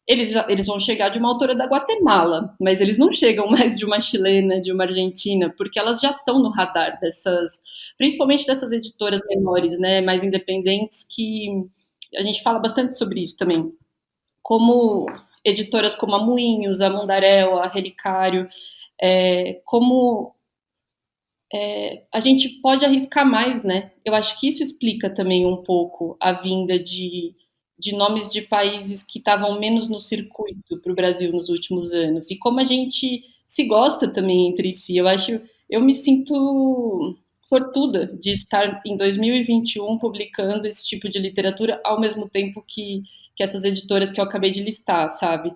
Speaker 2: eles vão chegar de uma autora da Guatemala, mas eles não chegam mais de uma chilena, de uma argentina, porque elas já estão no radar dessas, principalmente dessas editoras menores, né, mais independentes, que a gente fala bastante sobre isso também. Como editoras como a Moinhos, a Mundaréu, a Relicário, como a gente pode arriscar mais, né? Eu acho que isso explica também um pouco a vinda de nomes de países que estavam menos no circuito para o Brasil nos últimos anos. E como a gente se gosta também entre si. Eu me sinto sortuda de estar em 2021 publicando esse tipo de literatura ao mesmo tempo que essas editoras que eu acabei de listar, sabe?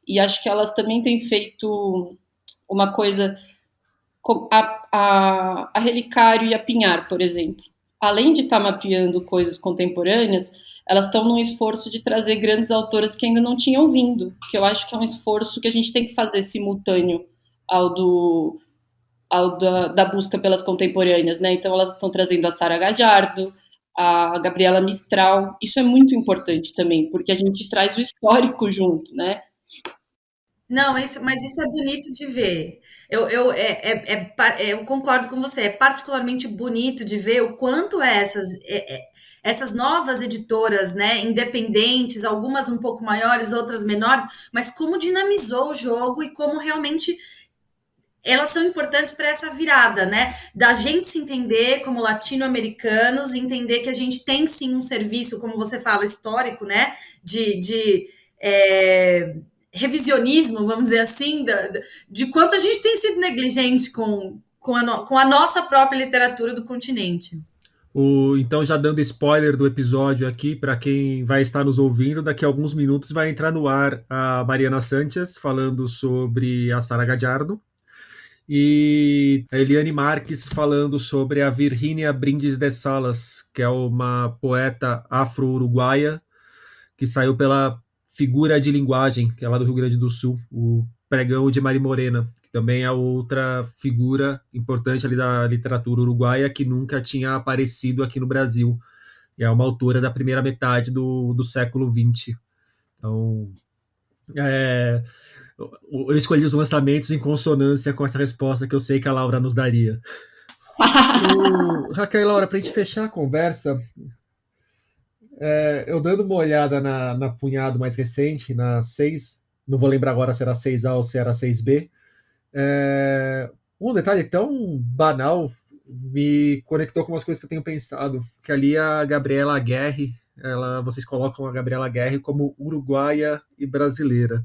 Speaker 2: E acho que elas também têm feito uma coisa, a Relicário e a Pinhar, por exemplo. Além de estar mapeando coisas contemporâneas, elas estão num esforço de trazer grandes autoras que ainda não tinham vindo, que eu acho que é um esforço que a gente tem que fazer simultâneo da busca pelas contemporâneas, né? Então elas estão trazendo a Sara Gajardo, a Gabriela Mistral. Isso é muito importante também, porque a gente traz o histórico junto, né?
Speaker 3: Não, mas isso é bonito de ver. Eu concordo com você, é particularmente bonito de ver o quanto essas novas editoras, né, independentes, algumas um pouco maiores, outras menores, mas como dinamizou o jogo e como realmente elas são importantes para essa virada, né? Da gente se entender como latino-americanos, entender que a gente tem sim um serviço, como você fala, histórico, né? De revisionismo, vamos dizer assim, de quanto a gente tem sido negligente com a nossa própria literatura do continente.
Speaker 1: Então, já dando spoiler do episódio aqui, para quem vai estar nos ouvindo, daqui a alguns minutos vai entrar no ar a Mariana Sanchez falando sobre a Sara Gajardo e a Eliane Marques falando sobre a Virginia Brindes de Salas, que é uma poeta afro-uruguaia que saiu pela Figura de Linguagem, que é lá do Rio Grande do Sul, o Pregão de Mari Morena, que também é outra figura importante ali da literatura uruguaia que nunca tinha aparecido aqui no Brasil. E é uma autora da primeira metade do século XX. Então, eu escolhi os lançamentos em consonância com essa resposta que eu sei que a Laura nos daria. Raquel e Laura, para a gente fechar a conversa, eu dando uma olhada na Punhado mais recente, na 6, não vou lembrar agora se era 6A ou se era 6B, um detalhe tão banal me conectou com umas coisas que eu tenho pensado, que ali a Gabriela Guerre, vocês colocam a Gabriela Guerre como uruguaia e brasileira.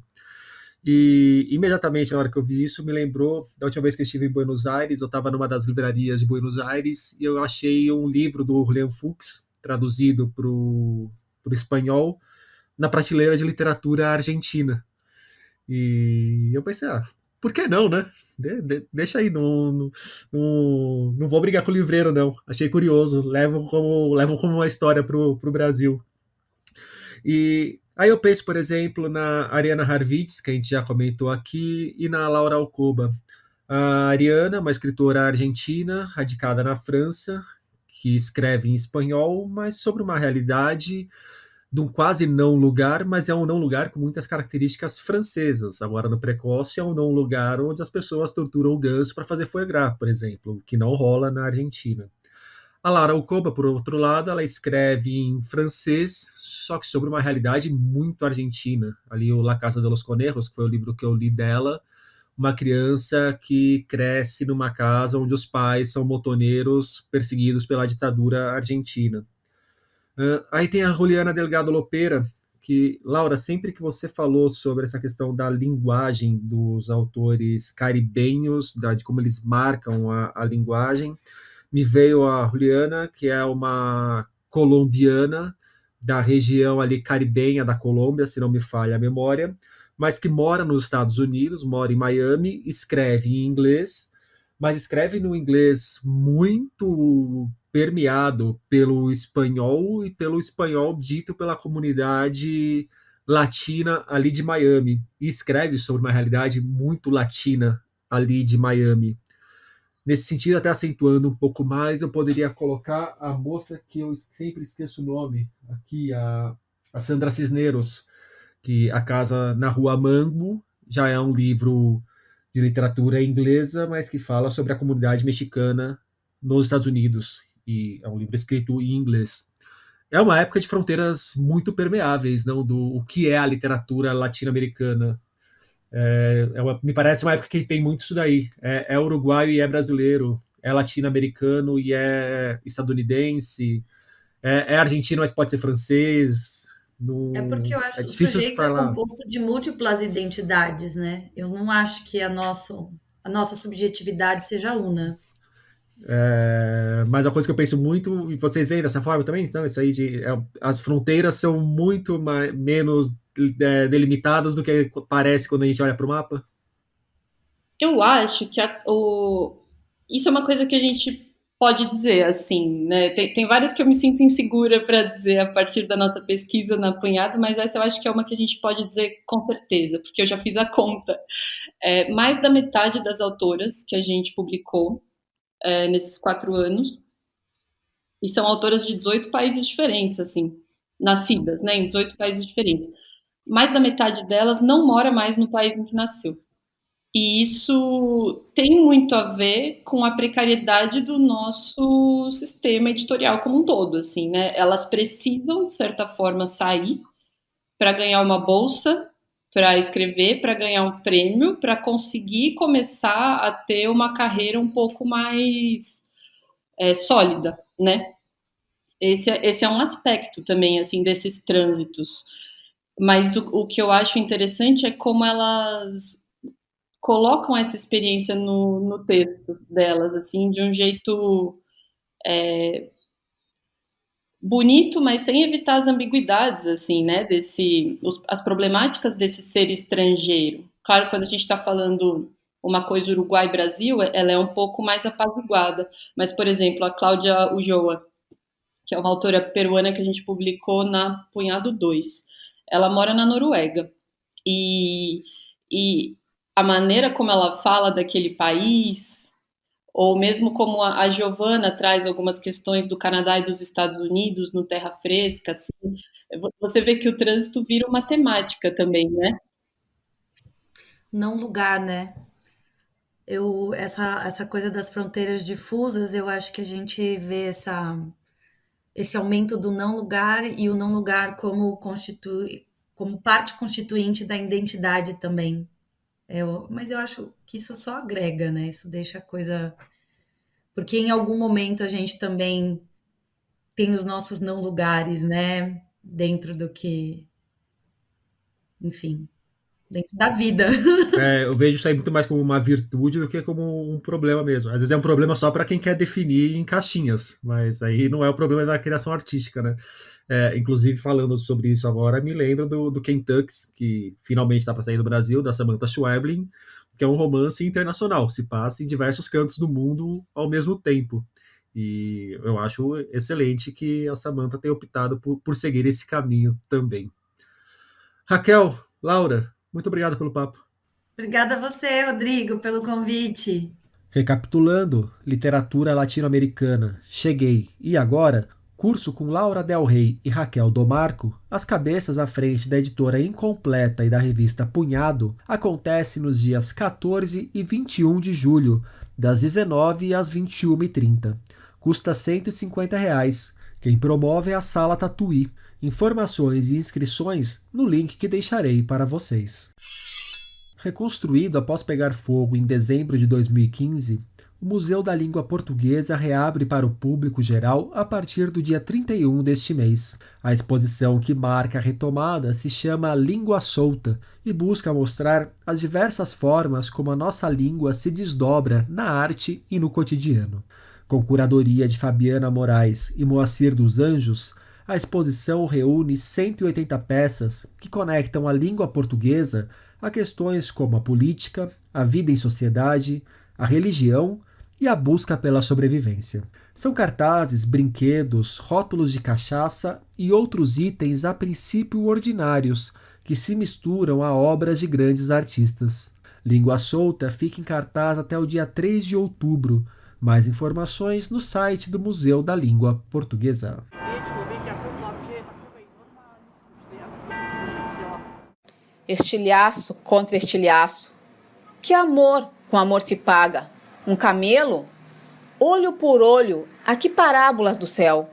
Speaker 1: E imediatamente na hora que eu vi isso, me lembrou da última vez que eu estive em Buenos Aires. Eu estava numa das livrarias de Buenos Aires e eu achei um livro do Julián Fuchs, traduzido para o espanhol, na prateleira de literatura argentina. E eu pensei, por que não, né? Deixa aí, não vou brigar com o livreiro, não. Achei curioso, levo como uma história para o Brasil. E aí eu penso, por exemplo, na Ariana Harvitz, que a gente já comentou aqui, e na Laura Alcoba. A Ariana, uma escritora argentina, radicada na França, que escreve em espanhol, mas sobre uma realidade de um quase não lugar, mas é um não lugar com muitas características francesas. Agora, no Precoce, é um não lugar onde as pessoas torturam o ganso para fazer foie gras, por exemplo, que não rola na Argentina. A Lara Alcoba, por outro lado, ela escreve em francês, só que sobre uma realidade muito argentina. Ali o La Casa de los Conejos, que foi o livro que eu li dela, uma criança que cresce numa casa onde os pais são motoneiros perseguidos pela ditadura argentina. Aí tem a Juliana Delgado Lopera, que, Laura, sempre que você falou sobre essa questão da linguagem dos autores caribenhos, de como eles marcam a linguagem, me veio a Juliana, que é uma colombiana da região ali caribenha da Colômbia, se não me falha a memória, mas que mora nos Estados Unidos, mora em Miami, escreve em inglês, mas escreve no inglês muito permeado pelo espanhol e pelo espanhol dito pela comunidade latina ali de Miami, e escreve sobre uma realidade muito latina ali de Miami. Nesse sentido, até acentuando um pouco mais, eu poderia colocar a moça que eu sempre esqueço o nome, aqui, a Sandra Cisneros, que A Casa na Rua Mango já é um livro de literatura inglesa, mas que fala sobre a comunidade mexicana nos Estados Unidos, e é um livro escrito em inglês. É uma época de fronteiras muito permeáveis, não, do o que é a literatura latino-americana. Me parece uma época que tem muito isso daí. É uruguaio e é brasileiro, é latino-americano e é estadunidense, é argentino, mas pode ser francês.
Speaker 3: É porque eu
Speaker 1: É
Speaker 3: acho o
Speaker 1: difícil de
Speaker 3: sujeito é
Speaker 1: falar.
Speaker 3: composto de múltiplas identidades, né? Eu não acho que a nossa subjetividade seja una.
Speaker 1: Mas uma coisa que eu penso muito, e vocês veem dessa forma também, então, isso aí as fronteiras são muito menos delimitadas do que parece quando a gente olha para o mapa.
Speaker 2: Eu acho que isso é uma coisa que a gente pode dizer, assim, né? Tem várias que eu me sinto insegura para dizer a partir da nossa pesquisa na Apanhado, mas essa eu acho que é uma que a gente pode dizer com certeza, porque eu já fiz a conta. Mais da metade das autoras que a gente publicou nesses 4 anos, e são autoras de 18 países diferentes, assim, nascidas, né, em 18 países diferentes. Mais da metade delas não mora mais no país em que nasceu. E isso tem muito a ver com a precariedade do nosso sistema editorial como um todo, assim, né? Elas precisam, de certa forma, sair para ganhar uma bolsa, para escrever, para ganhar um prêmio, para conseguir começar a ter uma carreira um pouco mais sólida, né? Esse é um aspecto também, assim, desses trânsitos. Mas o que eu acho interessante é como elas colocam essa experiência no texto delas, assim, de um jeito bonito, mas sem evitar as ambiguidades, assim, né, as problemáticas desse ser estrangeiro. Claro, quando a gente está falando uma coisa Uruguai-Brasil, ela é um pouco mais apaziguada, mas, por exemplo, a Cláudia Ulloa, que é uma autora peruana que a gente publicou na Punhado 2, ela mora na Noruega, e a maneira como ela fala daquele país, ou mesmo como a Giovana traz algumas questões do Canadá e dos Estados Unidos no Terra Fresca, assim, você vê que o trânsito vira uma temática também, né?
Speaker 3: Não lugar, né? Essa coisa das fronteiras difusas, eu acho que a gente vê esse aumento do não lugar e o não lugar como parte constituinte da identidade também. Mas eu acho que isso só agrega, né? Isso deixa a coisa. Porque em algum momento a gente também tem os nossos não lugares, né? Dentro do que, enfim, dentro da vida.
Speaker 1: Eu vejo isso aí muito mais como uma virtude do que como um problema mesmo. Às vezes é um problema só para quem quer definir em caixinhas, mas aí não é o problema da criação artística, né? Inclusive, falando sobre isso agora, me lembro do Kentucky, que finalmente está para sair do Brasil, da Samantha Schweblin, que é um romance internacional, se passa em diversos cantos do mundo ao mesmo tempo. E eu acho excelente que a Samantha tenha optado por seguir esse caminho também. Raquel, Laura, muito obrigado pelo papo.
Speaker 3: Obrigada a você, Rodrigo, pelo convite.
Speaker 1: Recapitulando, literatura latino-americana, cheguei. E agora? Curso com Laura Del Rey e Raquel Domarco, as cabeças à frente da editora Incompleta e da revista Punhado, acontece nos dias 14 e 21 de julho, das 19 às 21h30. Custa R$ 150. Quem promove é a Sala Tatuí. Informações e inscrições no link que deixarei para vocês. Reconstruído após pegar fogo em dezembro de 2015, o Museu da Língua Portuguesa reabre para o público geral a partir do dia 31 deste mês. A exposição que marca a retomada se chama Língua Solta e busca mostrar as diversas formas como a nossa língua se desdobra na arte e no cotidiano. Com curadoria de Fabiana Moraes e Moacir dos Anjos, a exposição reúne 180 peças que conectam a língua portuguesa a questões como a política, a vida em sociedade, a religião e a busca pela sobrevivência. São cartazes, brinquedos, rótulos de cachaça e outros itens a princípio ordinários que se misturam a obras de grandes artistas. Língua Solta fica em cartaz até o dia 3 de outubro. Mais informações no site do Museu da Língua Portuguesa.
Speaker 4: Estilhaço contra estilhaço. Que amor com amor se paga? Um camelo? Olho por olho, a que parábolas do céu?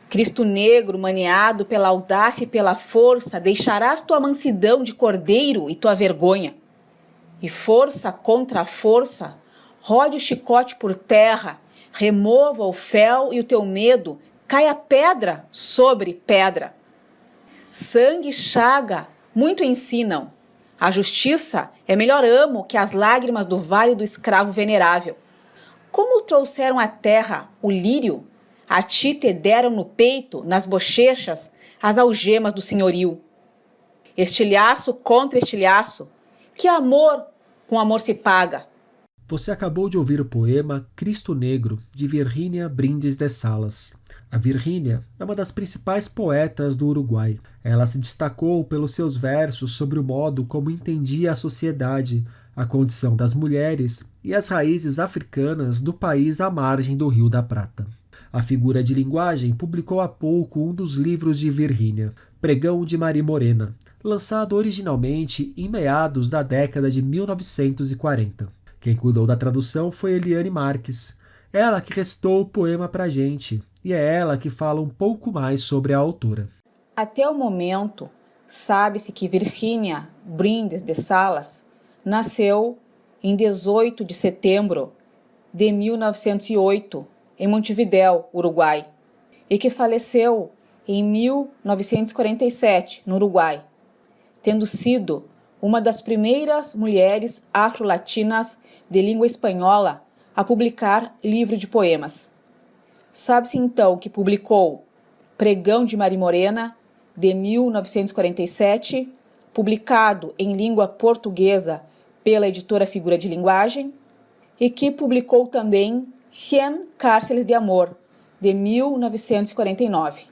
Speaker 4: Cristo negro, maniado pela audácia e pela força, deixarás tua mansidão de cordeiro e tua vergonha. E força contra força, rode o chicote por terra, remova o fel e o teu medo, caia pedra sobre pedra. Sangue e chaga muito ensinam. A justiça é melhor amo que as lágrimas do vale do escravo venerável. Como trouxeram à terra o lírio, a ti te deram no peito, nas bochechas, as algemas do senhorio. Estilhaço contra estilhaço, que amor com amor se paga.
Speaker 1: Você acabou de ouvir o poema Cristo Negro, de Virgínia Brindes de Salas. A Virgínia é uma das principais poetas do Uruguai. Ela se destacou pelos seus versos sobre o modo como entendia a sociedade, a condição das mulheres e as raízes africanas do país à margem do Rio da Prata. A Figura de Linguagem publicou há pouco um dos livros de Virgínia, Pregão de Maria Morena, lançado originalmente em meados da década de 1940. Quem cuidou da tradução foi Eliane Marques. Ela que recitou o poema pra gente, e é ela que fala um pouco mais sobre a autora.
Speaker 4: Até o momento, sabe-se que Virgínia Brindes de Salas nasceu em 18 de setembro de 1908, em Montevidéu, Uruguai, e que faleceu em 1947, no Uruguai, tendo sido uma das primeiras mulheres afro-latinas de língua espanhola a publicar livro de poemas. Sabe-se então que publicou Pregão de Maria Morena, de 1947, publicado em língua portuguesa pela editora Figura de Linguagem, e que publicou também Cien Cárceles de Amor, de 1949.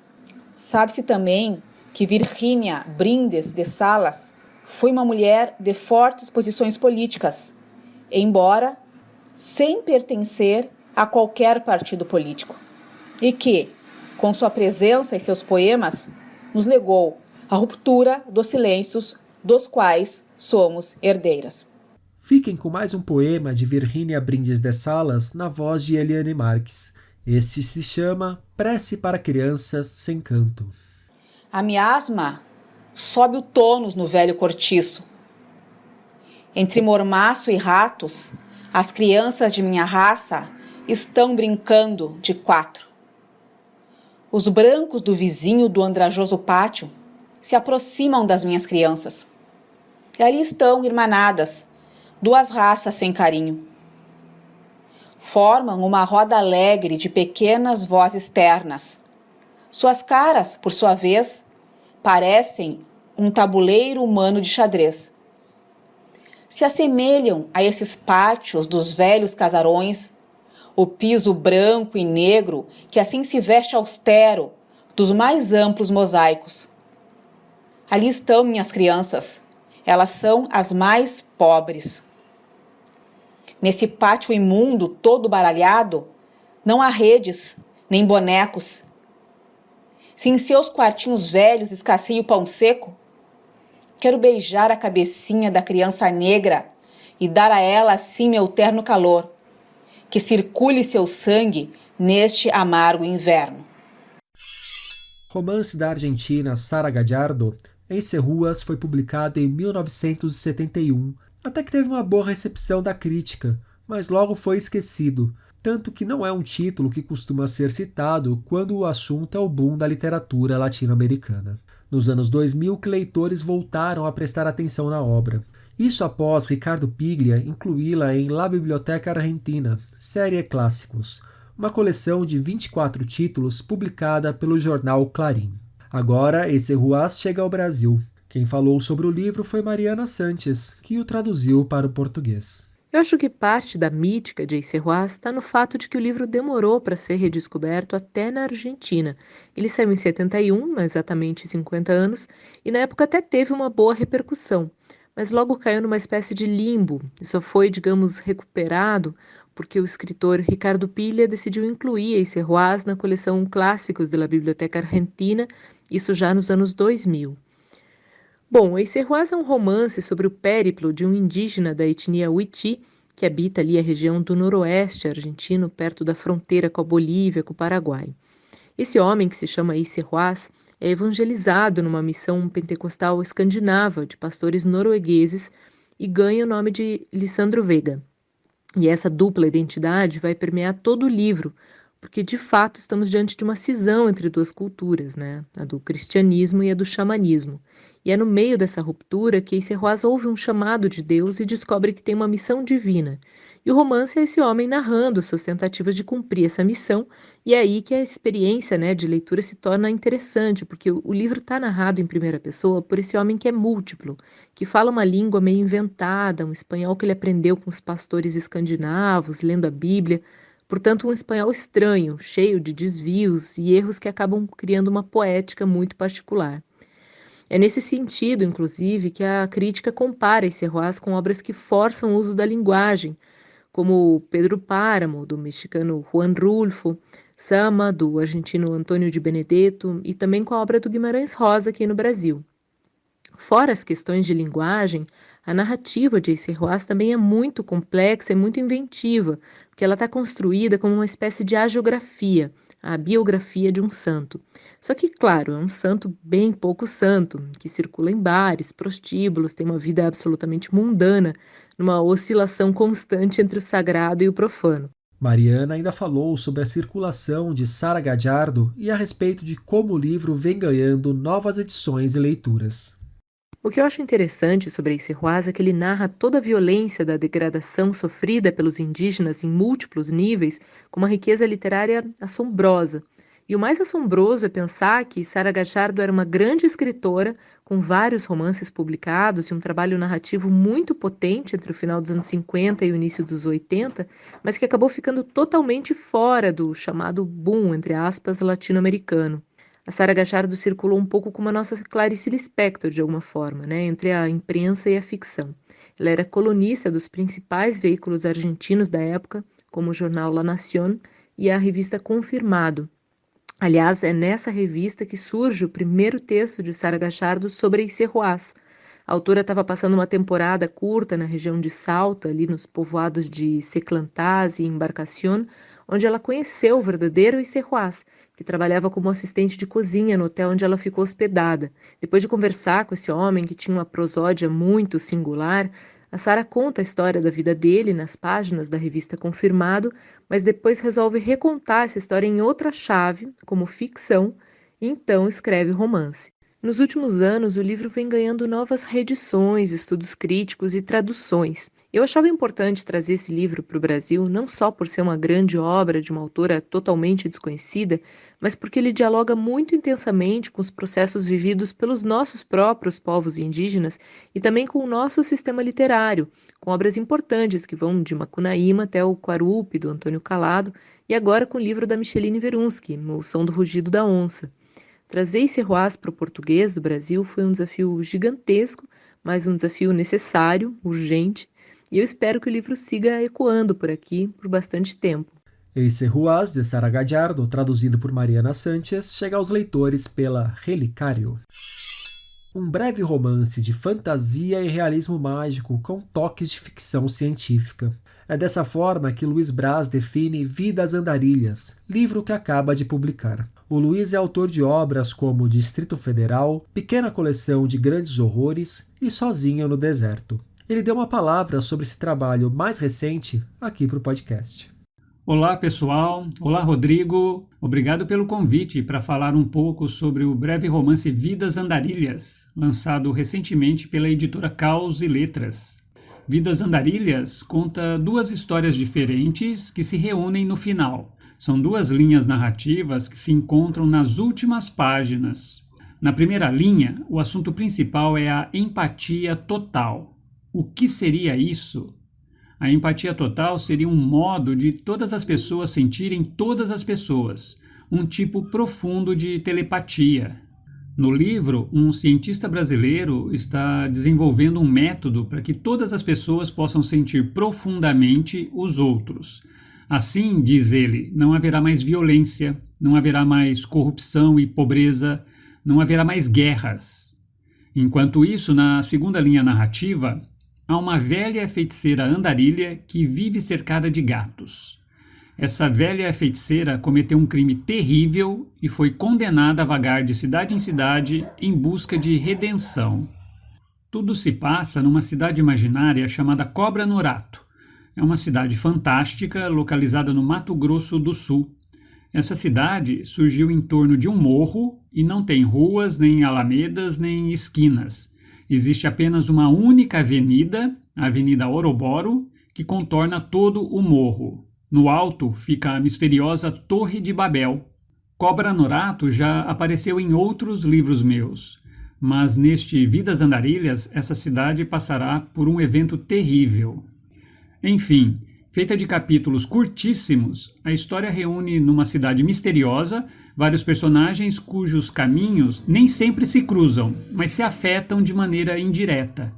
Speaker 4: Sabe-se também que Virgínia Brindes de Salas foi uma mulher de fortes posições políticas, embora sem pertencer a qualquer partido político, e que, com sua presença e seus poemas, nos legou a ruptura dos silêncios dos quais somos herdeiras.
Speaker 1: Fiquem com mais um poema de Virgínia Brindes de Salas na voz de Eliane Marques. Este se chama Prece para Crianças Sem Canto.
Speaker 4: A miasma sobe o tônus no velho cortiço. Entre mormaço e ratos, as crianças de minha raça estão brincando de quatro. Os brancos do vizinho do andrajoso pátio se aproximam das minhas crianças. E ali estão irmanadas, duas raças sem carinho. Formam uma roda alegre de pequenas vozes ternas. Suas caras, por sua vez, parecem um tabuleiro humano de xadrez. Se assemelham a esses pátios dos velhos casarões, o piso branco e negro que assim se veste austero dos mais amplos mosaicos. Ali estão minhas crianças, elas são as mais pobres. Nesse pátio imundo todo baralhado, não há redes, nem bonecos. Se em seus quartinhos velhos escasseia o pão seco, quero beijar a cabecinha da criança negra e dar a ela assim meu terno calor, que circule seu sangue neste amargo inverno.
Speaker 1: Romance da argentina Sara Gallardo, Em Cerruas, foi publicado em 1971, até que teve uma boa recepção da crítica, mas logo foi esquecido, tanto que não é um título que costuma ser citado quando o assunto é o boom da literatura latino-americana. Nos anos 2000, que leitores voltaram a prestar atenção na obra. Isso após Ricardo Piglia incluí-la em La Biblioteca Argentina, série Clássicos, uma coleção de 24 títulos publicada pelo jornal Clarim. Agora, esse Ruas chega ao Brasil. Quem falou sobre o livro foi Mariana Sanches, que o traduziu para o português.
Speaker 5: Eu acho que parte da mítica de Ace Ruas está no fato de que o livro demorou para ser redescoberto até na Argentina. Ele saiu em 71, há exatamente 50 anos, e na época até teve uma boa repercussão, mas logo caiu numa espécie de limbo e só foi, digamos, recuperado porque o escritor Ricardo Piglia decidiu incluir Ace Ruas na coleção Clássicos da Biblioteca Argentina, isso já nos anos 2000. Bom, Ace Ruas é um romance sobre o périplo de um indígena da etnia Huichí, que habita ali a região do noroeste argentino, perto da fronteira com a Bolívia, com o Paraguai. Esse homem, que se chama Eicirroas, é evangelizado numa missão pentecostal escandinava de pastores noruegueses e ganha o nome de Lissandro Vega. E essa dupla identidade vai permear todo o livro, porque de fato estamos diante de uma cisão entre duas culturas, né? A do cristianismo e a do xamanismo. E é no meio dessa ruptura que Eicirroas ouve um chamado de Deus e descobre que tem uma missão divina. E o romance é esse homem narrando suas tentativas de cumprir essa missão, e é aí que a experiência, né, de leitura se torna interessante, porque o livro está narrado em primeira pessoa por esse homem que é múltiplo, que fala uma língua meio inventada, um espanhol que ele aprendeu com os pastores escandinavos, lendo a Bíblia, portanto um espanhol estranho, cheio de desvios e erros que acabam criando uma poética muito particular. É nesse sentido, inclusive, que a crítica compara Eicirroas com obras que forçam o uso da linguagem, como Pedro Páramo, do mexicano Juan Rulfo, Sama, do argentino Antônio de Benedetto, e também com a obra do Guimarães Rosa aqui no Brasil. Fora as questões de linguagem, a narrativa de Eicirroas também é muito complexa e muito inventiva, porque ela está construída como uma espécie de hagiografia, a biografia de um santo. Só que, claro, é um santo bem pouco santo, que circula em bares, prostíbulos, tem uma vida absolutamente mundana, numa oscilação constante entre o sagrado e o profano.
Speaker 1: Mariana ainda falou sobre a circulação de Sara Gadjardo e a respeito de como o livro vem ganhando novas edições e leituras.
Speaker 5: O que eu acho interessante sobre Eicirroas é que ele narra toda a violência da degradação sofrida pelos indígenas em múltiplos níveis com uma riqueza literária assombrosa. E o mais assombroso é pensar que Sara Gadjardo era uma grande escritora, com vários romances publicados e um trabalho narrativo muito potente entre o final dos anos 50 e o início dos 80, mas que acabou ficando totalmente fora do chamado boom, entre aspas, latino-americano. A Sara Gadjardo circulou um pouco como a nossa Clarice Lispector, de alguma forma, né, entre a imprensa e a ficção. Ela era colunista dos principais veículos argentinos da época, como o jornal La Nación e a revista Confirmado. Aliás, é nessa revista que surge o primeiro texto de Sara Gadjardo sobre Eicirroas. A autora estava passando uma temporada curta na região de Salta, ali nos povoados de Seclantás e Embarcación, onde ela conheceu o verdadeiro Eicirroas, que trabalhava como assistente de cozinha no hotel onde ela ficou hospedada. Depois de conversar com esse homem que tinha uma prosódia muito singular, a Sara conta a história da vida dele nas páginas da revista Confirmado, mas depois resolve recontar essa história em outra chave, como ficção, e então escreve romance. Nos últimos anos, o livro vem ganhando novas reedições, estudos críticos e traduções. Eu achava importante trazer esse livro para o Brasil, não só por ser uma grande obra de uma autora totalmente desconhecida, mas porque ele dialoga muito intensamente com os processos vividos pelos nossos próprios povos indígenas e também com o nosso sistema literário, com obras importantes que vão de Macunaíma até o Quarupi, do Antônio Calado, e agora com o livro da Micheline Verunski, O Som do Rugido da Onça. Trazer Eicirroas para o português do Brasil foi um desafio gigantesco, mas um desafio necessário, urgente, e eu espero que o livro siga ecoando por aqui por bastante tempo.
Speaker 1: Eicirroas, de Sara Gadjardo, traduzido por Mariana Sánchez, chega aos leitores pela Relicário. Um breve romance de fantasia e realismo mágico com toques de ficção científica. É dessa forma que Luiz Braz define Vidas Andarilhas, livro que acaba de publicar. O Luiz é autor de obras como Distrito Federal, Pequena Coleção de Grandes Horrores e Sozinho no Deserto. Ele deu uma palavra sobre esse trabalho mais recente aqui para o podcast.
Speaker 6: Olá, pessoal. Olá, Rodrigo. Obrigado pelo convite para falar um pouco sobre o breve romance Vidas Andarilhas, lançado recentemente pela editora Caos e Letras. Vidas Andarilhas conta duas histórias diferentes que se reúnem no final. São duas linhas narrativas que se encontram nas últimas páginas. Na primeira linha, o assunto principal é a empatia total. O que seria isso? A empatia total seria um modo de todas as pessoas sentirem todas as pessoas, um tipo profundo de telepatia. No livro, um cientista brasileiro está desenvolvendo um método para que todas as pessoas possam sentir profundamente os outros. Assim, diz ele, não haverá mais violência, não haverá mais corrupção e pobreza, não haverá mais guerras. Enquanto isso, na segunda linha narrativa, há uma velha feiticeira andarilha que vive cercada de gatos. Essa velha feiticeira cometeu um crime terrível e foi condenada a vagar de cidade em cidade em busca de redenção. Tudo se passa numa cidade imaginária chamada Cobra Norato. É uma cidade fantástica localizada no Mato Grosso do Sul. Essa cidade surgiu em torno de um morro e não tem ruas, nem alamedas, nem esquinas. Existe apenas uma única avenida, a Avenida Oroboro, que contorna todo o morro. No alto fica a misteriosa Torre de Babel. Cobra Norato já apareceu em outros livros meus, mas neste Vidas Andarilhas, essa cidade passará por um evento terrível. Enfim, feita de capítulos curtíssimos, a história reúne numa cidade misteriosa vários personagens cujos caminhos nem sempre se cruzam, mas se afetam de maneira indireta.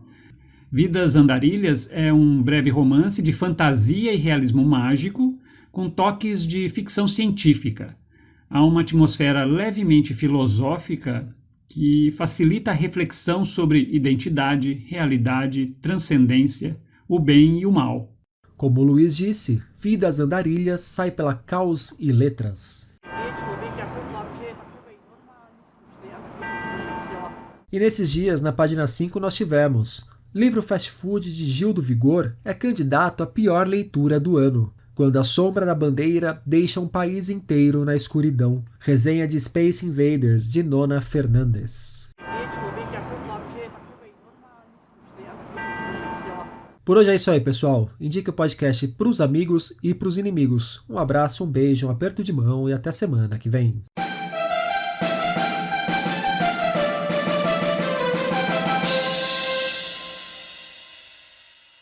Speaker 6: Vidas Andarilhas é um breve romance de fantasia e realismo mágico, com toques de ficção científica. Há uma atmosfera levemente filosófica que facilita a reflexão sobre identidade, realidade, transcendência, o bem e o mal.
Speaker 1: Como o Luiz disse, Vidas Andarilhas sai pela Caos e Letras. E nesses dias, na página 5, nós tivemos: livro fast food de Gil do Vigor é candidato à pior leitura do ano. Quando a sombra da bandeira deixa um país inteiro na escuridão. Resenha de Space Invaders, de Nona Fernandes. Por hoje é isso aí, pessoal. Indique o podcast pros amigos e pros inimigos. Um abraço, um beijo, um aperto de mão e até semana que vem.